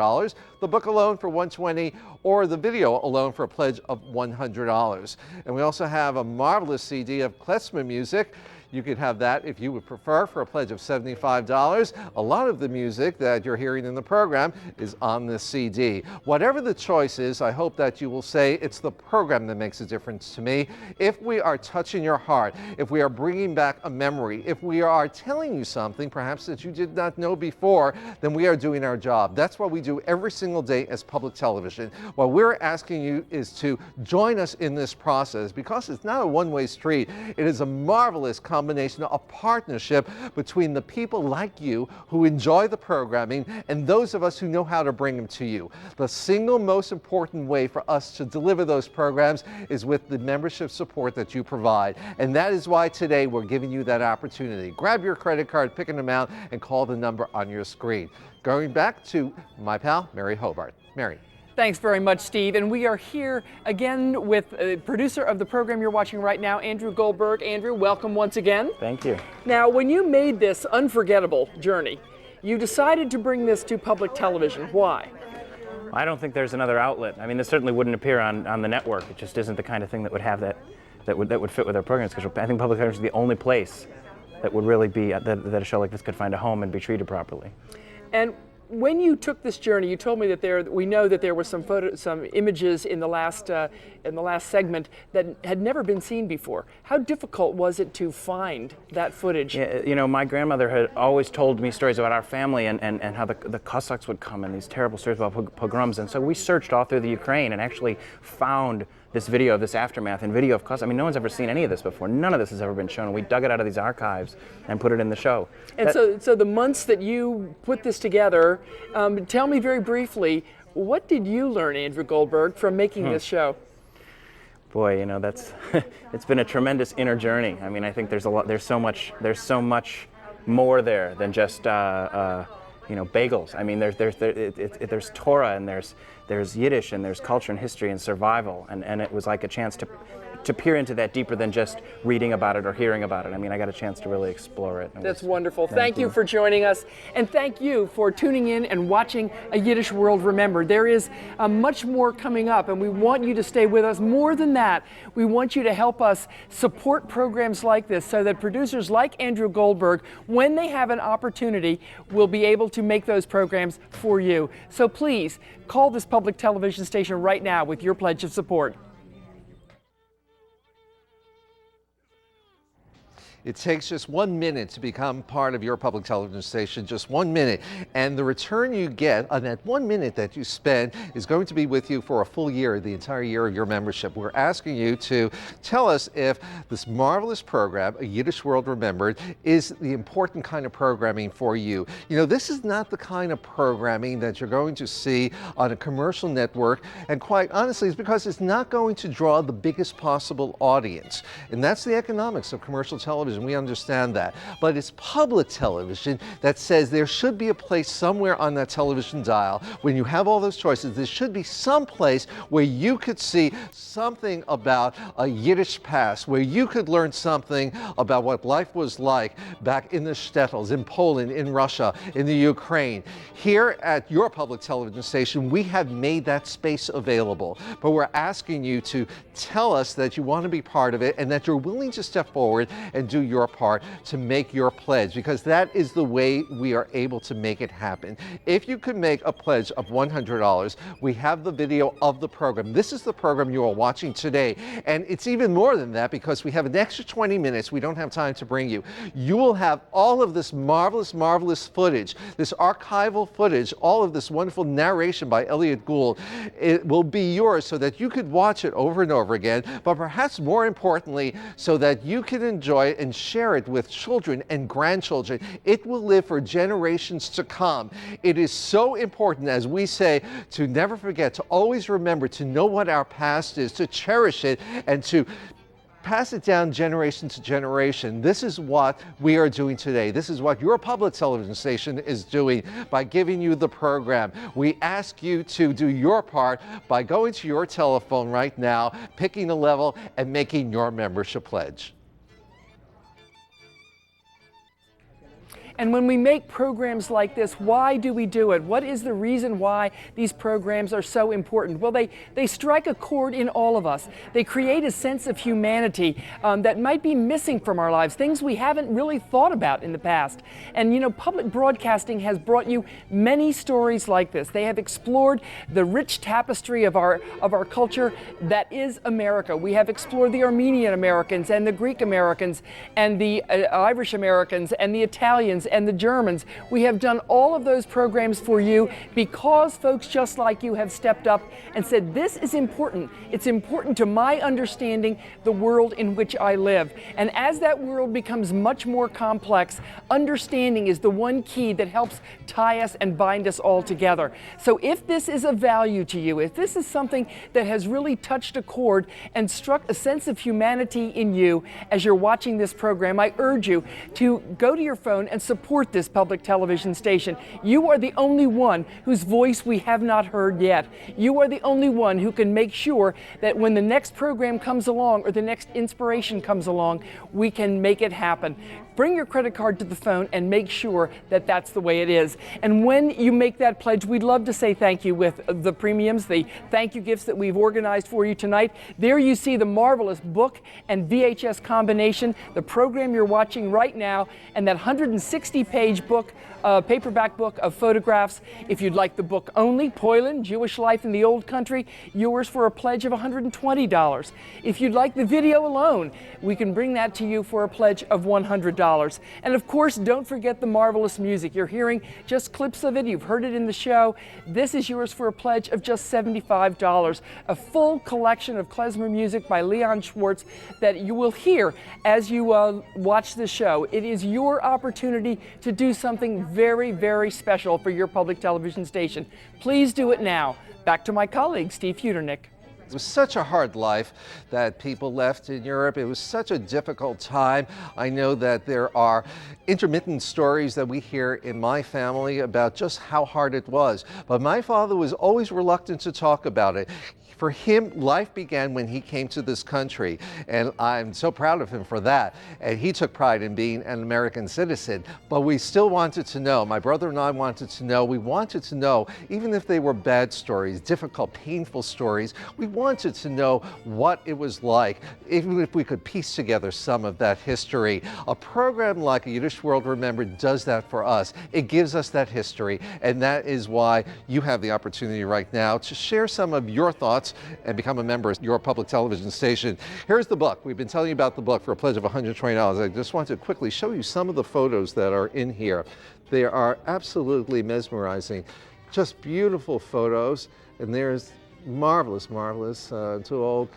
The book alone for $120, or the video alone for a pledge of $100. And we also have a marvelous CD of klezmer music. You could have that if you would prefer for a pledge of $75. A lot of the music that you're hearing in the program is on this CD. Whatever the choice is, I hope that you will say it's the program that makes a difference to me. If we are touching your heart, if we are bringing back a memory, if we are telling you something perhaps that you did not know before, then we are doing our job. That's what we do every single day as public television. What we're asking you is to join us in this process, because it's not a one-way street. It is a marvelous combination, a partnership between the people like you who enjoy the programming and those of us who know how to bring them to you. The single most important way for us to deliver those programs is with the membership support that you provide. And that is why today we're giving you that opportunity. Grab your credit card, pick an amount, and call the number on your screen. Going back to my pal, Mary Hobart. Mary. Thanks very much, Steve. And we are here again with the producer of the program you're watching right now, Andrew Goldberg. Andrew, welcome once again. Thank you. Now, when you made this unforgettable journey, you decided to bring this to public television. Why? I don't think there's another outlet. I mean, this certainly wouldn't appear on the network. It just isn't the kind of thing that would have that would fit with our program schedule. I think public television is the only place that would really be that a show like this could find a home and be treated properly. And when you took this journey, you told me that we know that there were some images in the last segment that had never been seen before. How difficult was it to find that footage? Yeah, you know, my grandmother had always told me stories about our family and how the Cossacks would come, and these terrible stories about pogroms. And so we searched all through the Ukraine and actually found this video of this aftermath and video of Cossacks. I mean, no one's ever seen any of this before. None of this has ever been shown. We dug it out of these archives and put it in the show. And so the months that you put this together, tell me very briefly, What did you learn, Andrew Goldberg, from making this show? Boy, you know, that's it's been a tremendous inner journey. I mean, I think there's so much more there than just you know, bagels. I mean, there's Torah, and there's Yiddish, and there's culture and history and survival, and it was like a chance to peer into that deeper than just reading about it or hearing about it. I mean, I got a chance to really explore it. That's wonderful. Thank you for joining us, and thank you for tuning in and watching A Yiddish World Remembered. There is much more coming up, and we want you to stay with us. More than that, we want you to help us support programs like this so that producers like Andrew Goldberg, when they have an opportunity, will be able to make those programs for you. So please, call this public television station right now with your pledge of support. It takes just 1 minute to become part of your public television station, just 1 minute. And the return you get on that 1 minute that you spend is going to be with you for a full year, the entire year of your membership. We're asking you to tell us if this marvelous program, A Yiddish World Remembered, is the important kind of programming for you. You know, this is not the kind of programming that you're going to see on a commercial network. And quite honestly, it's because it's not going to draw the biggest possible audience. And that's the economics of commercial television. We understand that. But it's public television that says there should be a place somewhere on that television dial. When you have all those choices, there should be some place where you could see something about a Yiddish past, where you could learn something about what life was like back in the shtetls, in Poland, in Russia, in the Ukraine. Here at your public television station, we have made that space available. But we're asking you to tell us that you want to be part of it and that you're willing to step forward and do your part to make your pledge, because that is the way we are able to make it happen. If you could make a pledge of $100, we have the video of the program. This is the program you are watching today, and it's even more than that because we have an extra 20 minutes we don't have time to bring you. You will have all of this marvelous, marvelous footage, this archival footage, all of this wonderful narration by Elliott Gould. It will be yours so that you could watch it over and over again, but perhaps more importantly, so that you can enjoy it and share it with children and grandchildren. It will live for generations to come. It is so important, as we say, to never forget, to always remember, to know what our past is, to cherish it, and to pass it down generation to generation. This is what we are doing today. This is what your public television station is doing by giving you the program. We ask you to do your part by going to your telephone right now, picking a level, and making your membership pledge. And when we make programs like this, why do we do it? What is the reason why these programs are so important? Well, they strike a chord in all of us. They create a sense of humanity that might be missing from our lives, things we haven't really thought about in the past. And you know, public broadcasting has brought you many stories like this. They have explored the rich tapestry of our culture that is America. We have explored the Armenian Americans and the Greek Americans and the Irish Americans and the Italians and the Germans. We have done all of those programs for you because folks just like you have stepped up and said, this is important. It's important to my understanding the world in which I live. And as that world becomes much more complex, understanding is the one key that helps tie us and bind us all together. So if this is of value to you, if this is something that has really touched a chord and struck a sense of humanity in you as you're watching this program, I urge you to go to your phone and support this public television station. You are the only one whose voice we have not heard yet. You are the only one who can make sure that when the next program comes along or the next inspiration comes along, we can make it happen. Bring your credit card to the phone and make sure that that's the way it is. And when you make that pledge, we'd love to say thank you with the premiums, the thank you gifts that we've organized for you tonight. There you see the marvelous book and VHS combination, the program you're watching right now, and that 160-page book, paperback book of photographs. If you'd like the book only, Poland, Jewish Life in the Old Country, yours for a pledge of $120. If you'd like the video alone, we can bring that to you for a pledge of $100. $75. And of course, don't forget the marvelous music. You're hearing just clips of it. You've heard it in the show. This is yours for a pledge of just $75. A full collection of klezmer music by Leon Schwartz that you will hear as you watch the show. It is your opportunity to do something very, very special for your public television station. Please do it now. Back to my colleague, Steve Futernick. It was such a hard life that people left in Europe. It was such a difficult time. I know that there are intermittent stories that we hear in my family about just how hard it was. But my father was always reluctant to talk about it. For him, life began when he came to this country, and I'm so proud of him for that. And he took pride in being an American citizen, but we still wanted to know. My brother and I wanted to know. We wanted to know, even if they were bad stories, difficult, painful stories, we wanted to know what it was like, even if we could piece together some of that history. A program like Yiddish World Remembered does that for us. It gives us that history, and that is why you have the opportunity right now to share some of your thoughts and become a member of your public television station. Here's the book. We've been telling you about the book for a pledge of $120. I just want to quickly show you some of the photos that are in here. They are absolutely mesmerizing. Just beautiful photos. And there's marvelous, two old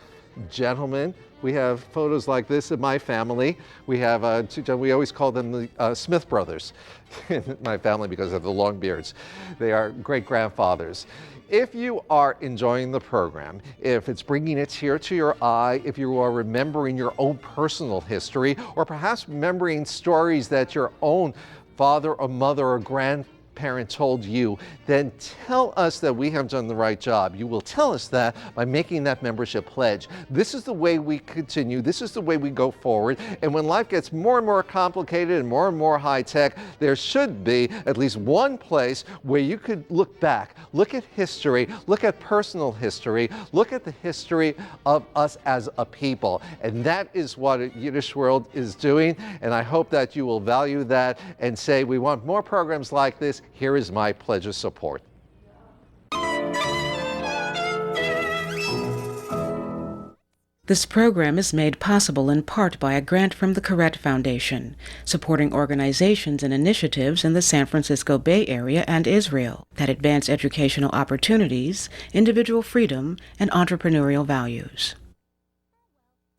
gentlemen. We have photos like this in my family. We have we always call them the Smith brothers in my family because of the long beards. They are great-grandfathers. If you are enjoying the program, if it's bringing a tear to your eye, if you are remembering your own personal history, or perhaps remembering stories that your own father or mother or grandparent told you, then tell us that we have done the right job. You will tell us that by making that membership pledge. This is the way we continue. This is the way we go forward. And when life gets more and more complicated and more high tech, there should be at least one place where you could look back, look at history, look at personal history, look at the history of us as a people. And that is what Yiddish World is doing. And I hope that you will value that and say, we want more programs like this. Here is my pledge of support. This program is made possible in part by a grant from the Correct Foundation, supporting organizations and initiatives in the San Francisco Bay Area and Israel that advance educational opportunities, individual freedom, and entrepreneurial values.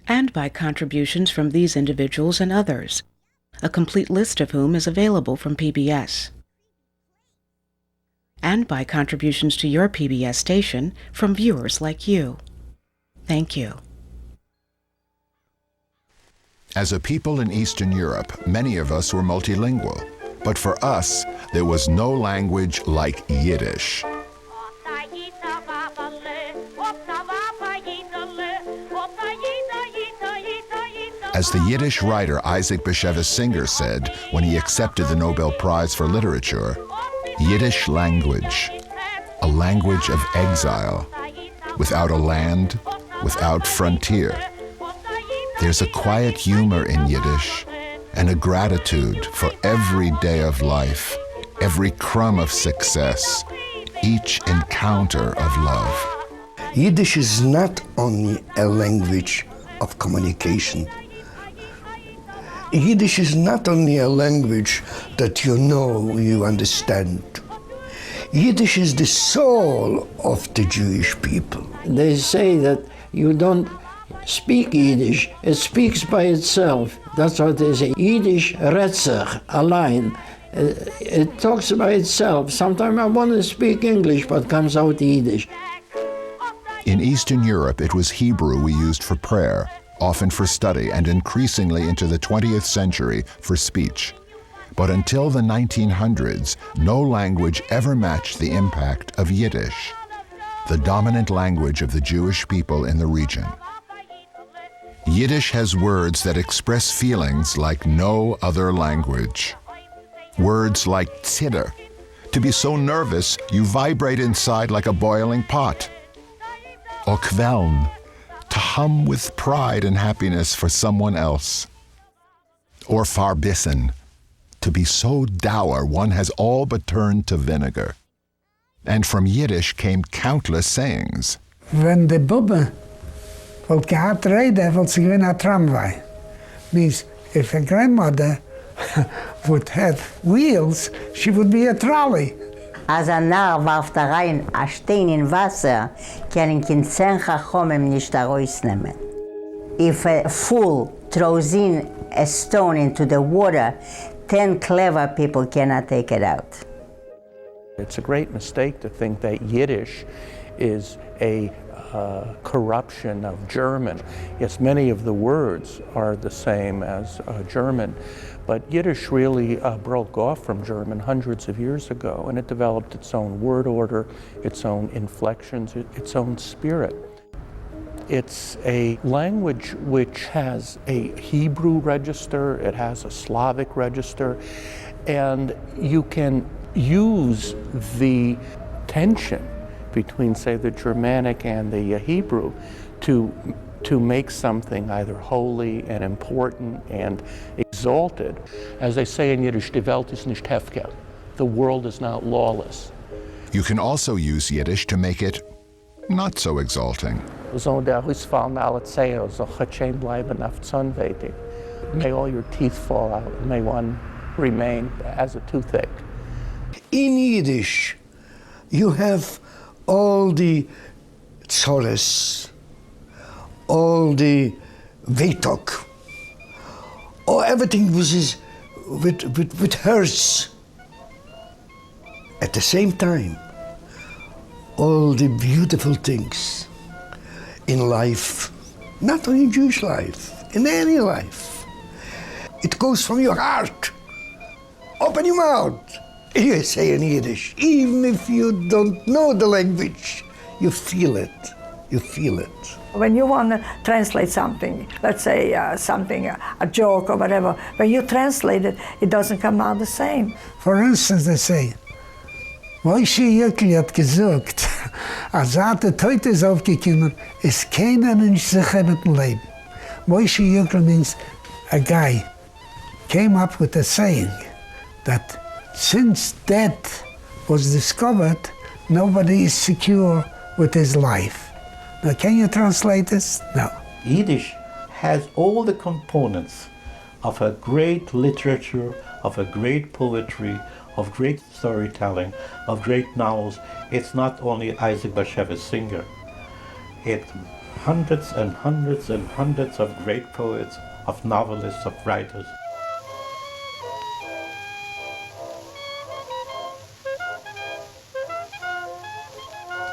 And by contributions from these individuals and others, a complete list of whom is available from PBS. And by contributions to your PBS station from viewers like you. Thank you. As a people in Eastern Europe, many of us were multilingual. But for us, there was no language like Yiddish. As the Yiddish writer Isaac Bashevis Singer said when he accepted the Nobel Prize for Literature, Yiddish language, a language of exile, without a land, without frontier. There's a quiet humor in Yiddish and a gratitude for every day of life, every crumb of success, each encounter of love. Yiddish is not only a language of communication. Yiddish is not only a language that you know, you understand. Yiddish is the soul of the Jewish people. They say that you don't speak Yiddish, it speaks by itself. That's what they say. Yiddish redt sich allein. It talks by itself. Sometimes I want to speak English, but comes out Yiddish. In Eastern Europe, it was Hebrew we used for prayer, often for study, and increasingly into the 20th century for speech. But until the 1900s, no language ever matched the impact of Yiddish, the dominant language of the Jewish people in the region. Yiddish has words that express feelings like no other language. Words like tzidder, to be so nervous you vibrate inside like a boiling pot. Or kweln, to hum with pride and happiness for someone else. Or farbissen, to be so dour one has all but turned to vinegar. And from Yiddish came countless sayings. When the Bubbe wollte gehabt reden, wollte sie gewinnen a tramway. Means, if a grandmother would have wheels, she would be a trolley. Als ein Narr warf da rein ein Stein in Wasser, können kein 10 Chachomim nicht herausnehmen. If a fool throws in a stone into the water, 10 clever people cannot take it out. It's a great mistake to think that Yiddish is a corruption of German. Yes, many of the words are the same as German, but Yiddish really broke off from German hundreds of years ago, and it developed its own word order, its own inflections, its own spirit. It's a language which has a Hebrew register, it has a Slavic register, and you can use the tension between, say, the Germanic and the Hebrew to make something either holy and important and exalted. As they say in Yiddish, die Welt ist nicht hefker. The world is not lawless. You can also use Yiddish to make it not so exalting. So der Husfallen alle Zeo, so chain bleiben auf Zahnweitig. May all your teeth fall out, may one remain as a toothache. In Yiddish, you have all the tzores, all the vetok, or everything which is with hurts. At the same time, all the beautiful things in life, not only in Jewish life, in any life. It goes from your heart. Open your mouth. You say in Yiddish, even if you don't know the language, you feel it. You feel it. When you want to translate something, let's say a joke or whatever, when you translate it, it doesn't come out the same. For instance, they say, Moshe Jökli hat gesagt, als der Teut ist aufgekommen, ist keiner nicht sicher mit dem Leben. Moshe Jökli means a guy came up with a saying that since death was discovered, nobody is secure with his life. Now, can you translate this? No. Yiddish has all the components of a great literature, of a great poetry, of great storytelling, of great novels. It's not only Isaac Bashevis Singer. It's hundreds and hundreds and hundreds of great poets, of novelists, of writers.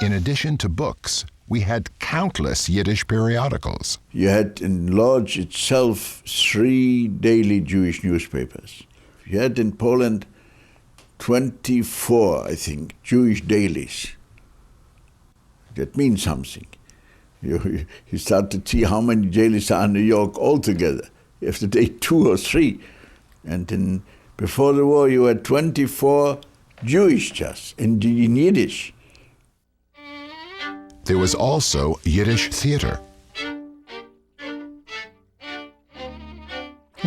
In addition to books, we had countless Yiddish periodicals. You had in Lodz itself 3 daily Jewish newspapers. You had in Poland 24, I think, Jewish dailies. That means something. You start to see how many dailies are in New York altogether. You have to take 2 or 3. And before the war, you had 24 Jewish just in Yiddish. There was also Yiddish theater.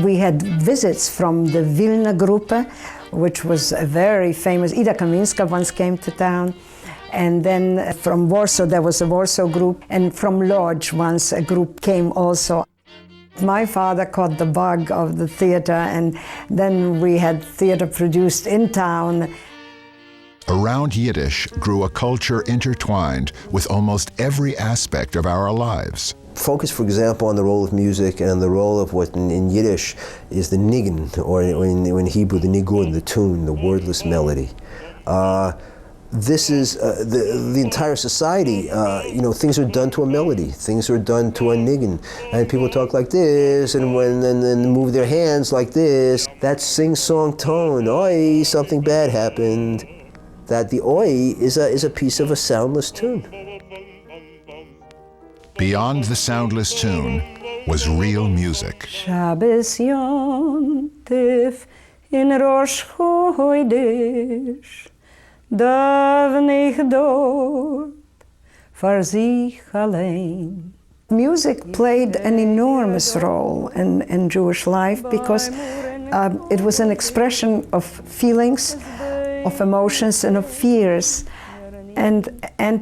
We had visits from the Vilna Gruppe, which was a very famous. Ida Kaminska once came to town. And then from Warsaw, there was a Warsaw group. And from Lodz, once a group came also. My father caught the bug of the theater, and then we had theater produced in town. Around Yiddish grew a culture intertwined with almost every aspect of our lives. Focus, for example, on the role of music and the role of what in Yiddish is the nigun, or in Hebrew, the nigun, the tune, the wordless melody. This is the entire society. Things are done to a melody. Things are done to a nigun, and people talk like this, and then move their hands like this. That sing-song tone. Oi, something bad happened. That the oi is a piece of a soundless tune. Beyond the soundless tune was real music. Shabbos Yontif in Rosh Chodesh darf nicht dort für sich allein. Music played an enormous role in Jewish life because it was an expression of feelings, of emotions, and of fears, and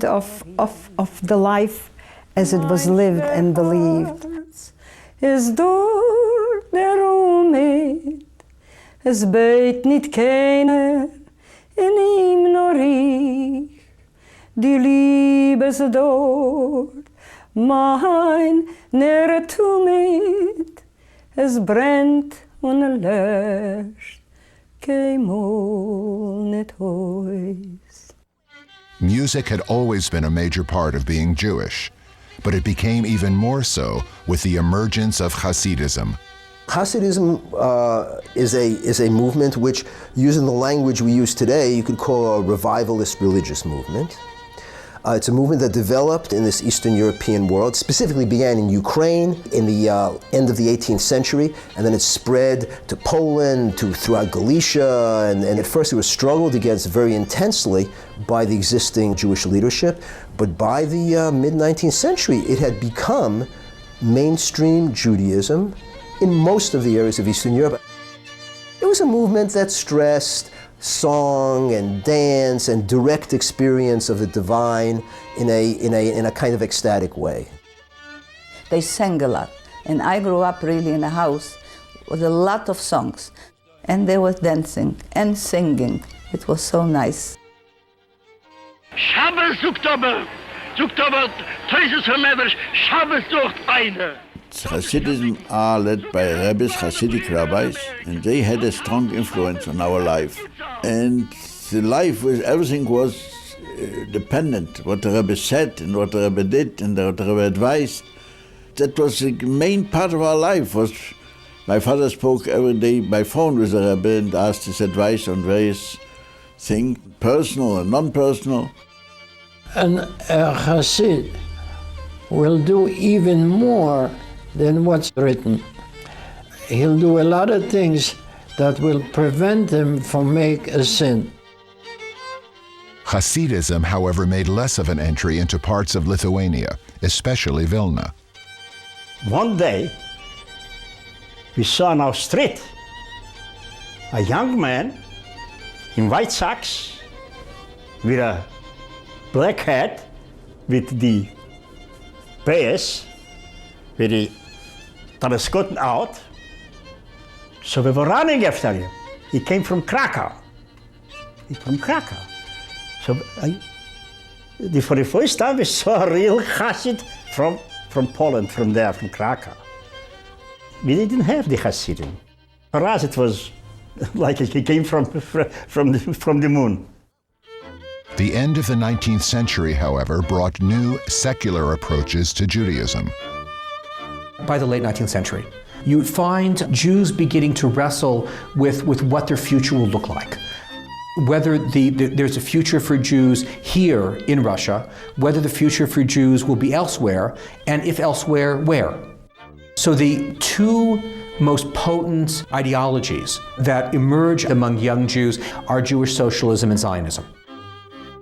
of the life as it was lived and believed. Is dort der Umet es beit nit keiner, in ihm nur ich, die Liebe ist dort, mein Nähre tu mit, es brennt und löscht, kein Mol nicht heus. Music had always been a major part of being Jewish, but it became even more so with the emergence of Hasidism. Hasidism is a movement which, using the language we use today, you could call a revivalist religious movement. It's a movement that developed in this Eastern European world, specifically began in Ukraine in the end of the 18th century, and then it spread to Poland, throughout Galicia, and at first it was struggled against very intensely by the existing Jewish leadership, but by the mid-19th century it had become mainstream Judaism in most of the areas of Eastern Europe. It was a movement that stressed song and dance and direct experience of the divine in a kind of ecstatic way. They sang a lot, and I grew up really in a house with a lot of songs, and they were dancing and singing. It was so nice. Shabbos Oktober, Toises Vermevers, Shabbos dort eine. Hasidism are led by rabbis, Hasidic rabbis, and they had a strong influence on our life. And the life was, everything was dependent. What the Rebbe said and what the Rebbe did and what the Rebbe advised. That was the main part of our life. My father spoke every day by phone with the Rebbe and asked his advice on various things, personal and non-personal. And a Hasid will do even more than what's written. He'll do a lot of things that will prevent him from making a sin. Hasidism, however, made less of an entry into parts of Lithuania, especially Vilna. One day, we saw on our street a young man in white socks with a black hat with the bass, with the telescope out. So we were running after him. He came from Krakow. So for the first time we saw a real Hasid from Poland, from Krakow. We didn't have the Hasidim. For us it was like he came from the moon. The end of the 19th century, however, brought new secular approaches to Judaism. By the late 19th century, you would find Jews beginning to wrestle with what their future will look like. Whether there's a future for Jews here in Russia, whether the future for Jews will be elsewhere, and if elsewhere, where. So the two most potent ideologies that emerge among young Jews are Jewish socialism and Zionism.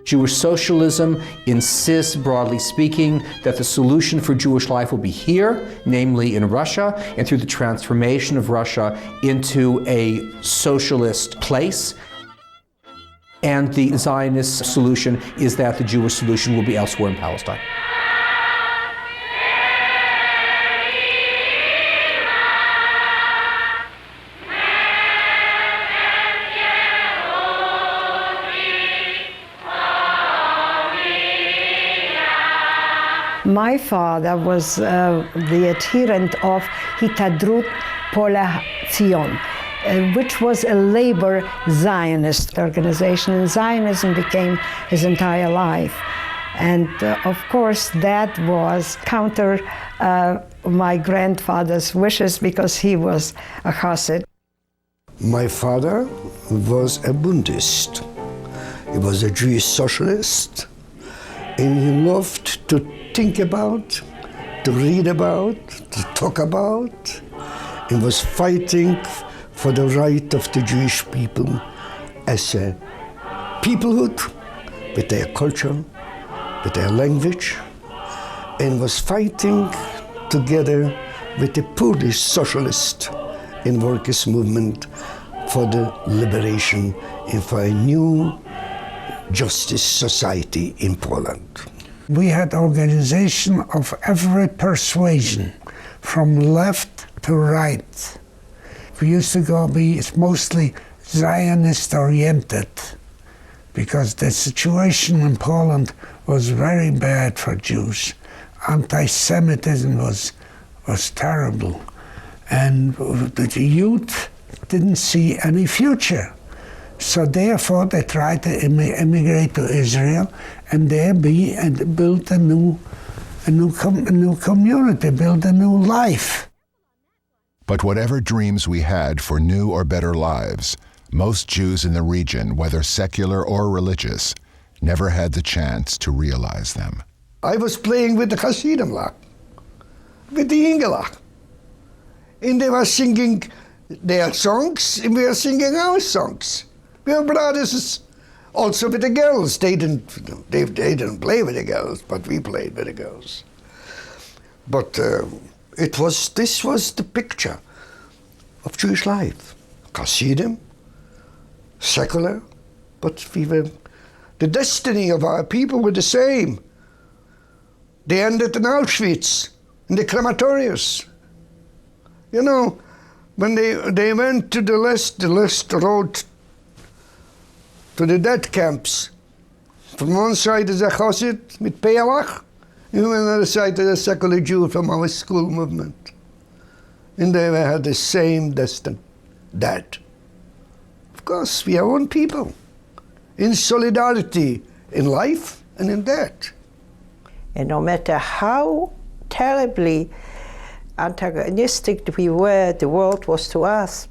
Jewish socialism insists, broadly speaking, that the solution for Jewish life will be here, namely in Russia, and through the transformation of Russia into a socialist place. And the Zionist solution is that the Jewish solution will be elsewhere in Palestine. My father was the adherent of Hitadrut Pola Zion, which was a labor Zionist organization, and Zionism became his entire life. And of course, that was counter my grandfather's wishes because he was a Chassid. My father was a Bundist. He was a Jewish socialist, and he loved to think about, to read about, to talk about, and was fighting for the right of the Jewish people as a peoplehood with their culture, with their language, and was fighting together with the Polish socialist and workers' movement for the liberation and for a new justice society in Poland. We had organization of every persuasion, from left to right. we used to go it's mostly Zionist-oriented, because the situation in Poland was very bad for Jews. Anti-Semitism was terrible, and the youth didn't see any future. So therefore they tried to immigrate to Israel and there build a new community, build a new life. But whatever dreams we had for new or better lives, most Jews in the region, whether secular or religious, never had the chance to realize them. I was playing with the Hasidim, with the Ingelach. And they were singing their songs, and we were singing our songs. We were brothers also with the girls. They didn't play with the girls, but we played with the girls. But this was the picture of Jewish life. Hasidim, secular, but the destiny of our people were the same. They ended in Auschwitz, in the crematoriums. You know, when they went to the last road to the death camps. From one side is a Chassid with Pealach, and on the other side is a secular Jew from our school movement. And they had the same destiny, dead. Of course, we are one people, in solidarity, in life and in death. And no matter how terribly antagonistic we were, the world was to us,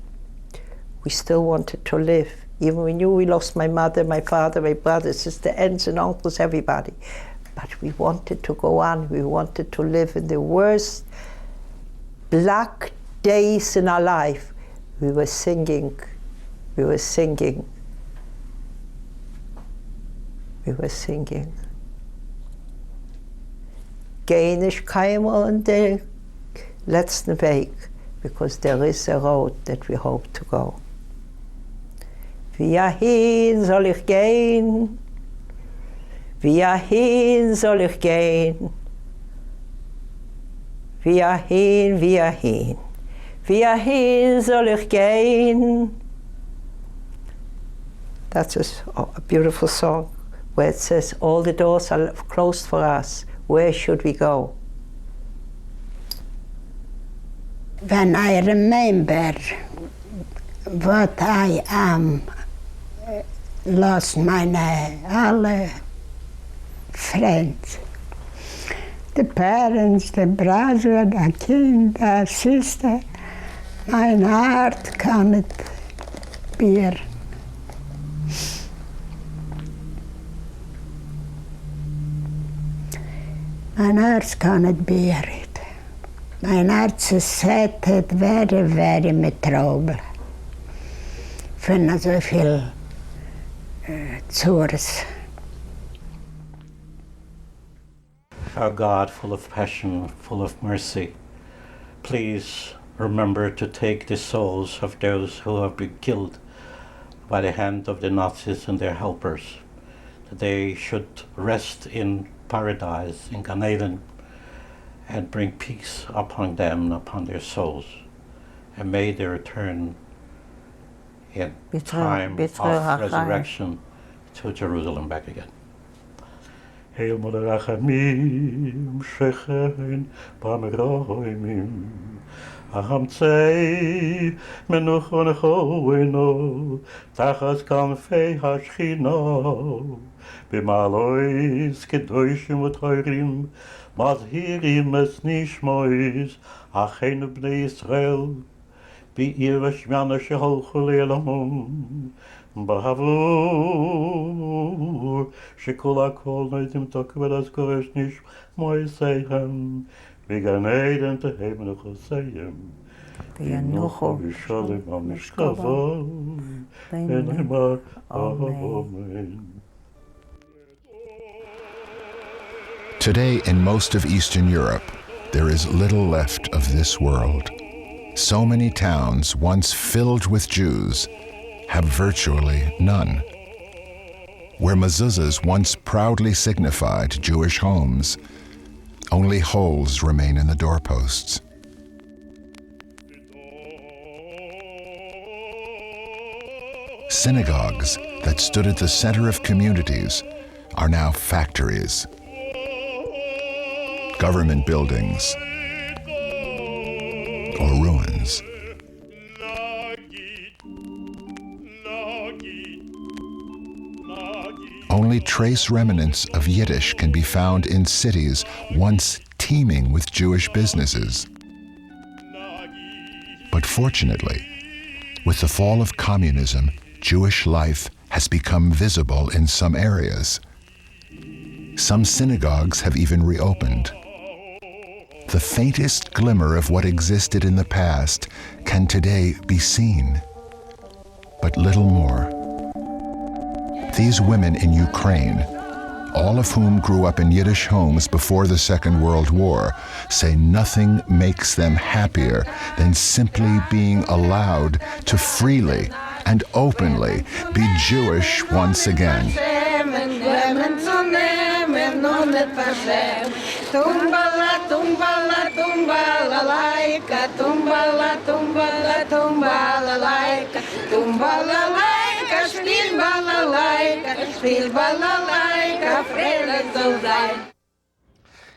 we still wanted to live. Even we knew we lost my mother, my father, my brothers, sister, aunts and uncles, everybody. But we wanted to go on. We wanted to live in the worst black days in our life. We were singing. We were singing. We were singing. Gehen ich keinmal in den letzten Weg, because there is a road that we hope to go. Wohin soll ich gehen? Wohin soll ich gehen? Wohin, wohin? Wohin soll ich gehen? That's a beautiful song where it says, all the doors are closed for us. Where should we go? When I remember what I am, lost meine alle friends, the parents, the brother, the king, the sister, mein heart kann nicht bear. Mein heart kann nicht bear it. Mein heart is set very, very mit trouble. Von so viel Zures. Our God, full of passion, full of mercy, please remember to take the souls of those who have been killed by the hand of the Nazis and their helpers, that they should rest in paradise, in Gan Eden, and bring peace upon them, upon their souls, and may they return in time of resurrection to Jerusalem back again. Hail Modarachamim, Shechen, Pameroimim, Ahamtzei, Menuchon Choeno, Tachas Kanfei Hashchino, Bimalois, Kedoshim Utoirim, Mazhirim es Nishmois, Achenu Bnei Yisrael, Be'ir Vashmiana Sheholchu Le'elamon, Bahavu, Shekol HaKol Noitim Tokvet As Koresh Nishmoi Seichem, Began Eden Tehem Nechoseyem, V'Yanocho V'Shalem HaMishkavo, V'Nema Amen. Today, in most of Eastern Europe, there is little left of this world. So many towns once filled with Jews have virtually none. Where mezuzahs once proudly signified Jewish homes, only holes remain in the doorposts. synagogues that stood at the center of communities are now factories, government buildings, or ruins. Only trace remnants of Yiddish can be found in cities once teeming with Jewish businesses. But fortunately, with the fall of communism, Jewish life has become visible in some areas. Some synagogues have even reopened. The faintest glimmer of what existed in the past can today be seen, but little more. These women in Ukraine, all of whom grew up in Yiddish homes before the Second World War, say nothing makes them happier than simply being allowed to freely and openly be Jewish once again.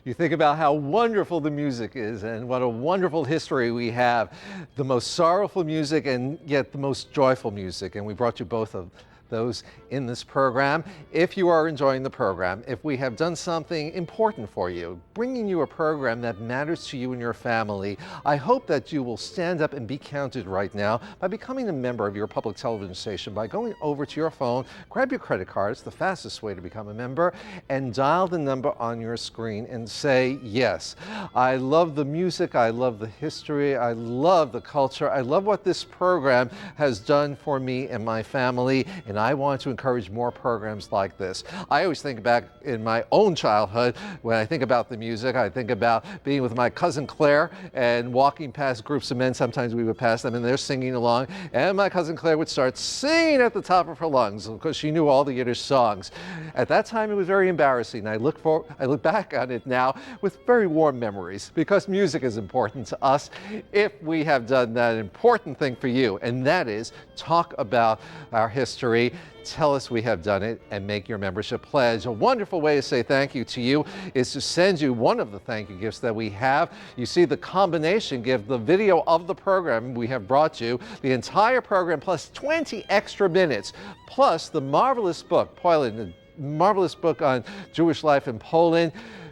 You think about how wonderful the music is and what a wonderful history we have. The most sorrowful music and yet the most joyful music. And we brought you both of those in this program. If you are enjoying the program, if we have done something important for you, bringing you a program that matters to you and your family, I hope that you will stand up and be counted right now by becoming a member of your public television station by going over to your phone, grab your credit card, it's the fastest way to become a member, and dial the number on your screen and say, yes, I love the music, I love the history, I love the culture, I love what this program has done for me and my family, and I want to encourage more programs like this. I always think back in my own childhood, when I think about the music, I think about being with my cousin Claire and walking past groups of men. Sometimes we would pass them and they're singing along, and my cousin Claire would start singing at the top of her lungs because she knew all the Yiddish songs. At that time it was very embarrassing. I look back on it now with very warm memories because music is important to us if we have done that important thing for you, and that is talk about our history. Tell us we have done it and make your membership pledge. A wonderful way to say thank you to you is to send you one of the thank you gifts that we have. You see the combination gift, the video of the program we have brought you, the entire program plus 20 extra minutes, plus the marvelous book, Poland, the marvelous book on Jewish life in Poland.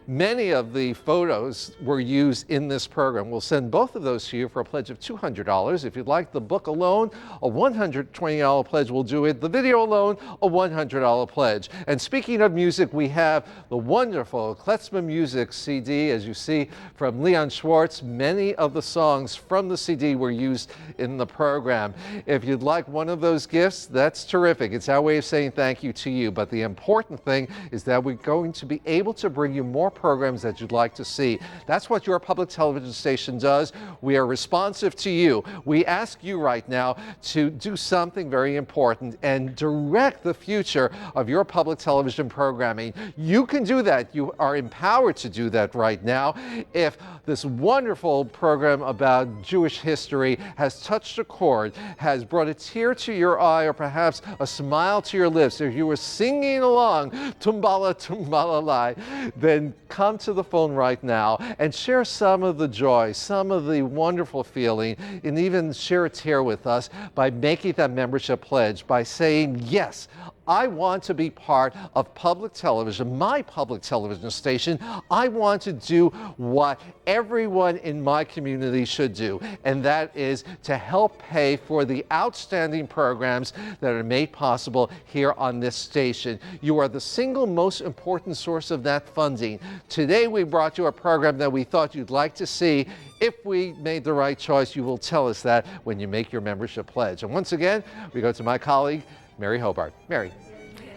Many of the photos were used in this program. We'll send both of those to you for a pledge of $200. If you'd like the book alone, a $120 pledge will do it. The video alone, a $100 pledge. And speaking of music, we have the wonderful Klezmer Music CD, as you see, from Leon Schwartz. Many of the songs from the CD were used in the program. If you'd like one of those gifts, that's terrific. It's our way of saying thank you to you. But the important thing is that we're going to be able to bring you more programs that you'd like to see. That's what your public television station does. We are responsive to you. We ask you right now to do something very important and direct the future of your public television programming. You can do that. You are empowered to do that right now. If this wonderful program about Jewish history has touched a chord, has brought a tear to your eye, or perhaps a smile to your lips, if you were singing along, Tumbala, Tumbala Lai, then come to the phone right now and share some of the joy, some of the wonderful feeling, and even share a tear with us by making that membership pledge, by saying, yes, I want to be part of public television, my public television station. I want to do what everyone in my community should do, and that is to help pay for the outstanding programs that are made possible here on this station. You are the single most important source of that funding. Today we brought you a program that we thought you'd like to see. If we made the right choice, you will tell us that when you make your membership pledge. And once again, we go to my colleague, Mary Hobart. Mary.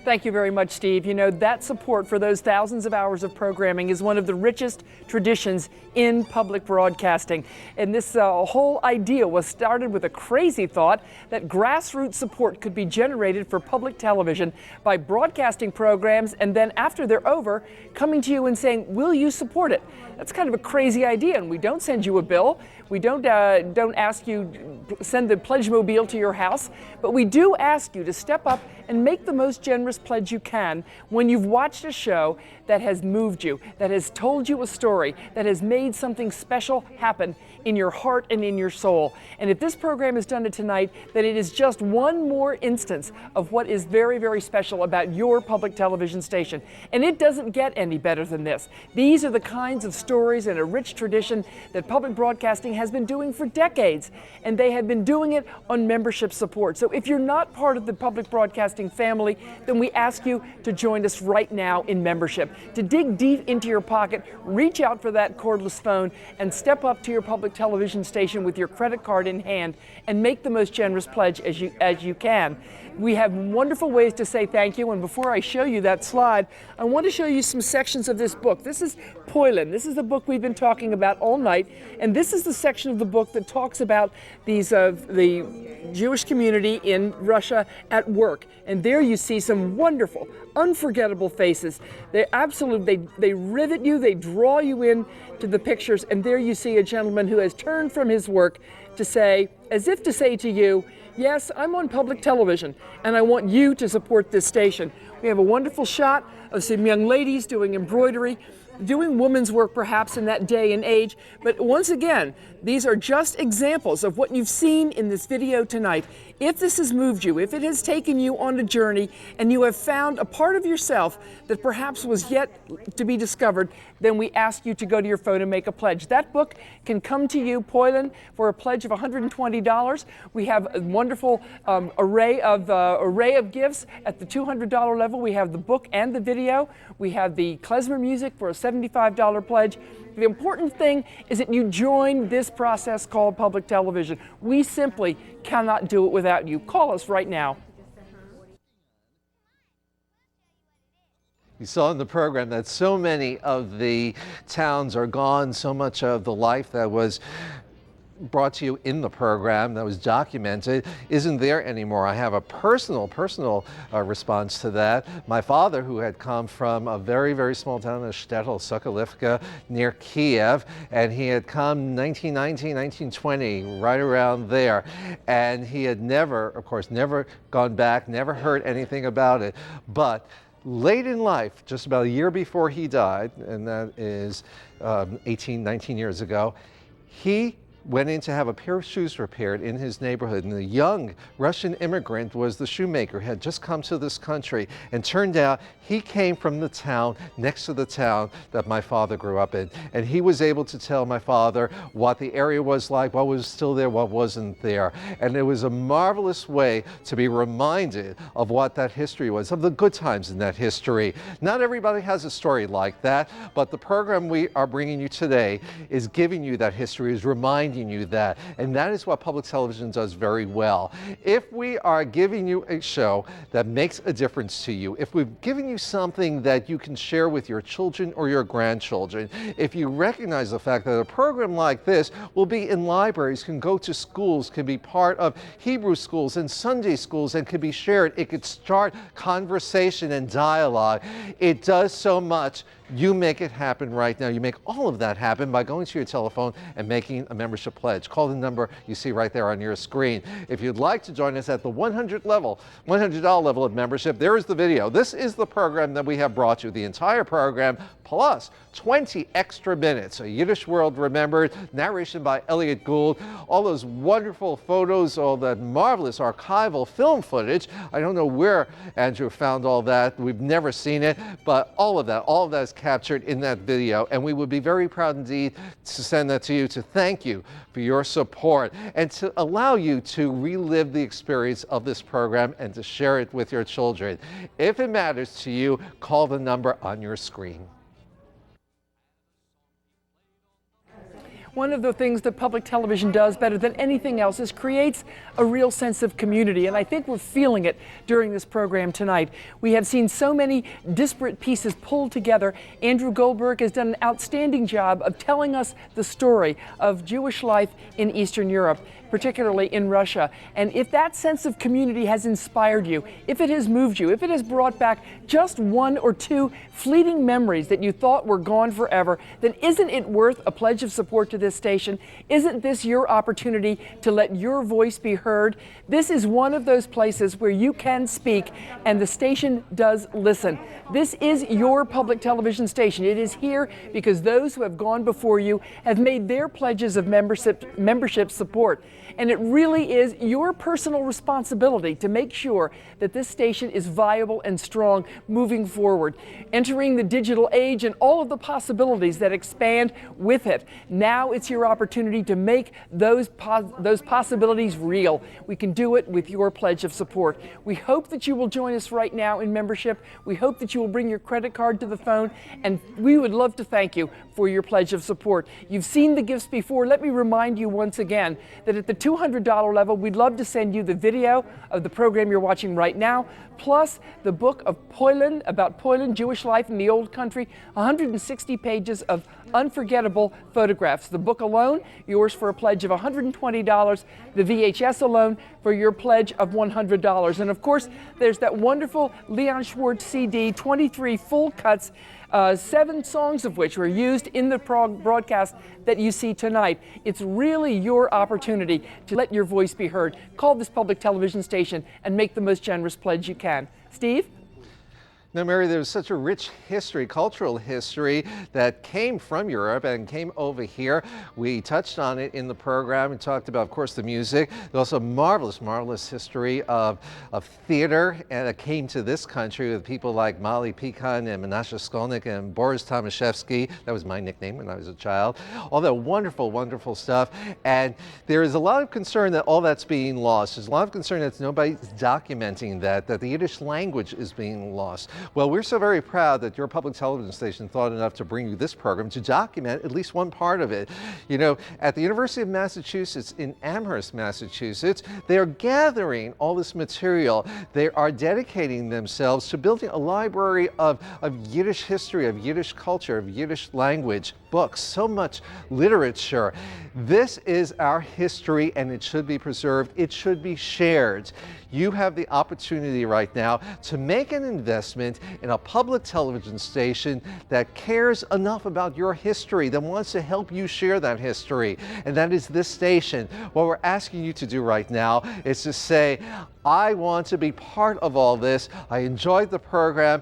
Thank you very much, Steve. You know, that support for those thousands of hours of programming is one of the richest traditions in public broadcasting. And this whole idea was started with a crazy thought that grassroots support could be generated for public television by broadcasting programs and then after they're over, coming to you and saying, will you support it? That's kind of a crazy idea, and we don't send you a bill. We don't ask you send the pledge mobile to your house, but we do ask you to step up and make the most generous pledge you can when you've watched a show that has moved you, that has told you a story, that has made something special happen in your heart and in your soul. And if this program has done it tonight, then it is just one more instance of what is very, very special about your public television station. And it doesn't get any better than this. These are the kinds of stories and a rich tradition that public broadcasting has been doing for decades, and they have been doing it on membership support. So if you're not part of the public broadcasting family, then we ask you to join us right now in membership, to dig deep into your pocket, reach out for that cordless phone, and step up to your public television station with your credit card in hand and make the most generous pledge as you can. We have wonderful ways to say thank you, and before I show you that slide, I want to show you some sections of this book. This is Poilin. This is the book we've been talking about all night, and this is the section of the book that talks about these the Jewish community in Russia at work. And there you see some wonderful, unforgettable faces. They rivet you, they draw you in to the pictures, and there you see a gentleman who has turned from his work to say, as if to say to you, yes, I'm on public television, and I want you to support this station. We have a wonderful shot of some young ladies doing embroidery, doing women's work perhaps in that day and age. But once again, these are just examples of what you've seen in this video tonight. If this has moved you, if it has taken you on a journey and you have found a part of yourself that perhaps was yet to be discovered, then we ask you to go to your phone and make a pledge. That book can come to you, Poilin, for a pledge of $120. We have a wonderful array of gifts at the $200 level. We have the book and the video. We have the klezmer music for a $75 pledge. The important thing is that you join this process called public television. We simply cannot do it without you. Call us right now. We saw in the program that so many of the towns are gone, so much of the life that was brought to you in the program, that was documented, isn't there anymore. I have a personal response to that. My father, who had come from a very, very small town of Shtetl, Sokolivka, near Kiev, and he had come 1919, 1920, right around there, and he had never, of course, never gone back, never heard anything about it. But late in life, just about a year before he died, and that is 19 years ago, he went in to have a pair of shoes repaired in his neighborhood, and the young Russian immigrant was the shoemaker, had just come to this country, and turned out he came from the town next to the town that my father grew up in, and he was able to tell my father what the area was like, what was still there, what wasn't there, and it was a marvelous way to be reminded of what that history was, of the good times in that history. Not everybody has a story like that, but the program we are bringing you today is giving you that history, is reminding you that, and that is what public television does very well. If we are giving you a show that makes a difference to you, if we've given you something that you can share with your children or your grandchildren, if you recognize the fact that a program like this will be in libraries, can go to schools, can be part of Hebrew schools and Sunday schools, and can be shared, it could start conversation and dialogue. It does so much. You make it happen right now. You make all of that happen by going to your telephone and making a membership pledge. Call the number you see right there on your screen. If you'd like to join us at the $100 level of membership, there is the video. This is the program that we have brought you, the entire program, plus 20 extra minutes. A Yiddish World Remembered, narration by Elliott Gould, all those wonderful photos, all that marvelous archival film footage. I don't know where Andrew found all that. We've never seen it, but all of that is captured in that video, and we would be very proud indeed to send that to you, to thank you for your support, and to allow you to relive the experience of this program and to share it with your children. If it matters to you, call the number on your screen. one of the things that public television does better than anything else is creates a real sense of community, and I think we're feeling it during this program tonight. We have seen so many disparate pieces pulled together. Andrew Goldberg has done an outstanding job of telling us the story of Jewish life in Eastern Europe, particularly in Russia. And if that sense of community has inspired you, if it has moved you, if it has brought back just one or two fleeting memories that you thought were gone forever, then isn't it worth a pledge of support to this station? Isn't this your opportunity to let your voice be heard? This is one of those places where you can speak and the station does listen. This is your public television station. It is here because those who have gone before you have made their pledges of membership support. And it really is your personal responsibility to make sure that this station is viable and strong moving forward, entering the digital age and all of the possibilities that expand with it. Now it's your opportunity to make those possibilities real. We can do it with your pledge of support. We hope that you will join us right now in membership. We hope that you will bring your credit card to the phone, and we would love to thank you for your pledge of support. You've seen the gifts before. Let me remind you once again that at the $200 level, we'd love to send you the video of the program you're watching right now, plus the book of Poland, about Poland, Jewish life in the old country, 160 pages of unforgettable photographs. The book alone, yours for a pledge of $120, the VHS alone for your pledge of $100. And of course, there's that wonderful Leon Schwartz CD, 23 full cuts, 7 songs of which were used in the broadcast that you see tonight. It's really your opportunity to let your voice be heard. Call this public television station and make the most generous pledge you can. Steve? Now, Mary, there's such a rich history, cultural history that came from Europe and came over here. We touched on it in the program and talked about, of course, the music. There's also a marvelous, marvelous history of theater, and it came to this country with people like Molly Pecan and Menashe Skolnick and Boris Tomaszewski. That was my nickname when I was a child. All that wonderful, wonderful stuff. And there is a lot of concern that all that's being lost. There's a lot of concern that nobody's documenting that the Yiddish language is being lost. Well, we're so very proud that your public television station thought enough to bring you this program to document at least one part of it. You know, at the University of Massachusetts in Amherst, Massachusetts, they are gathering all this material. They are dedicating themselves to building a library of Yiddish history, of Yiddish culture, of Yiddish language, books, so much literature. This is our history and it should be preserved. It should be shared. You have the opportunity right now to make an investment in a public television station that cares enough about your history, that wants to help you share that history, and that is this station. What we're asking you to do right now is to say, I want to be part of all this. I enjoyed the program.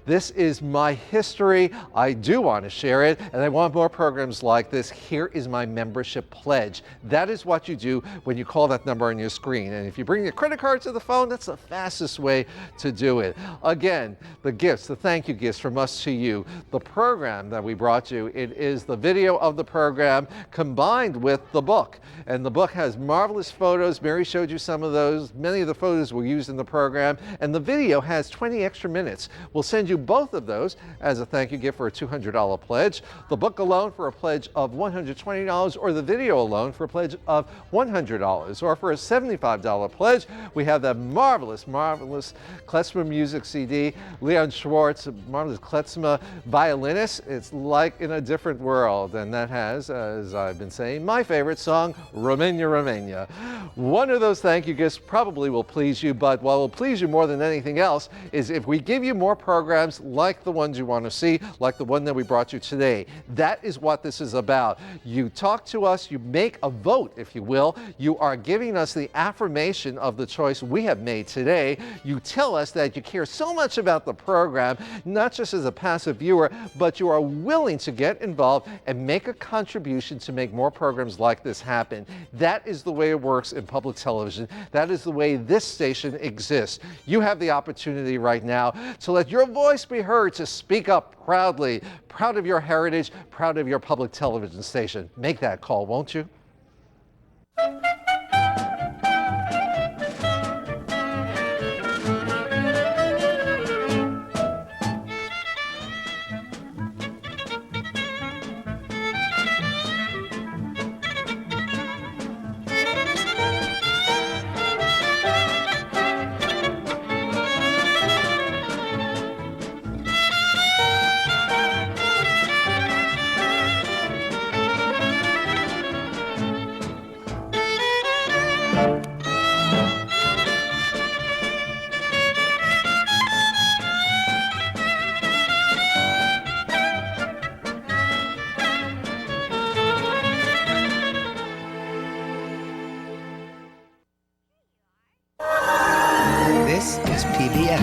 This is my history. I do want to share it, and I want more programs like this. Here is my membership pledge. That is what you do when you call that number on your screen. And if you bring your credit card to the phone, that's the fastest way to do it. Again, the gifts, the thank you gifts from us to you. The program that we brought you, it is the video of the program combined with the book. And the book has marvelous photos. Mary showed you some of those. Many of the photos were used in the program. And the video has 20 extra minutes. We'll send you both of those as a thank you gift for a $200 pledge. The book alone for a pledge of $120, or the video alone for a pledge of $100. Or for a $75 pledge, we have that marvelous, marvelous klezmer music CD. Leon Schwartz, a marvelous klezmer violinist. It's like in a different world. And that has, as I've been saying, my favorite song, Romania, Romania. One of those thank you gifts probably will please you, but what will please you more than anything else is if we give you more programs like the ones you want to see, like the one that we brought you today. That is what this is about. You talk to us, you make a vote, if you will. You are giving us the affirmation of the choice we have made today. You tell us that you care so much about the program, not just as a passive viewer, but you are willing to get involved and make a contribution to make more programs like this happen. That is the way it works in public television. That is the way this station exists. You have the opportunity right now to let your voice be heard, to speak up proudly, proud of your heritage, proud of your public television station. Make that call, won't you?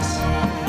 Belarus.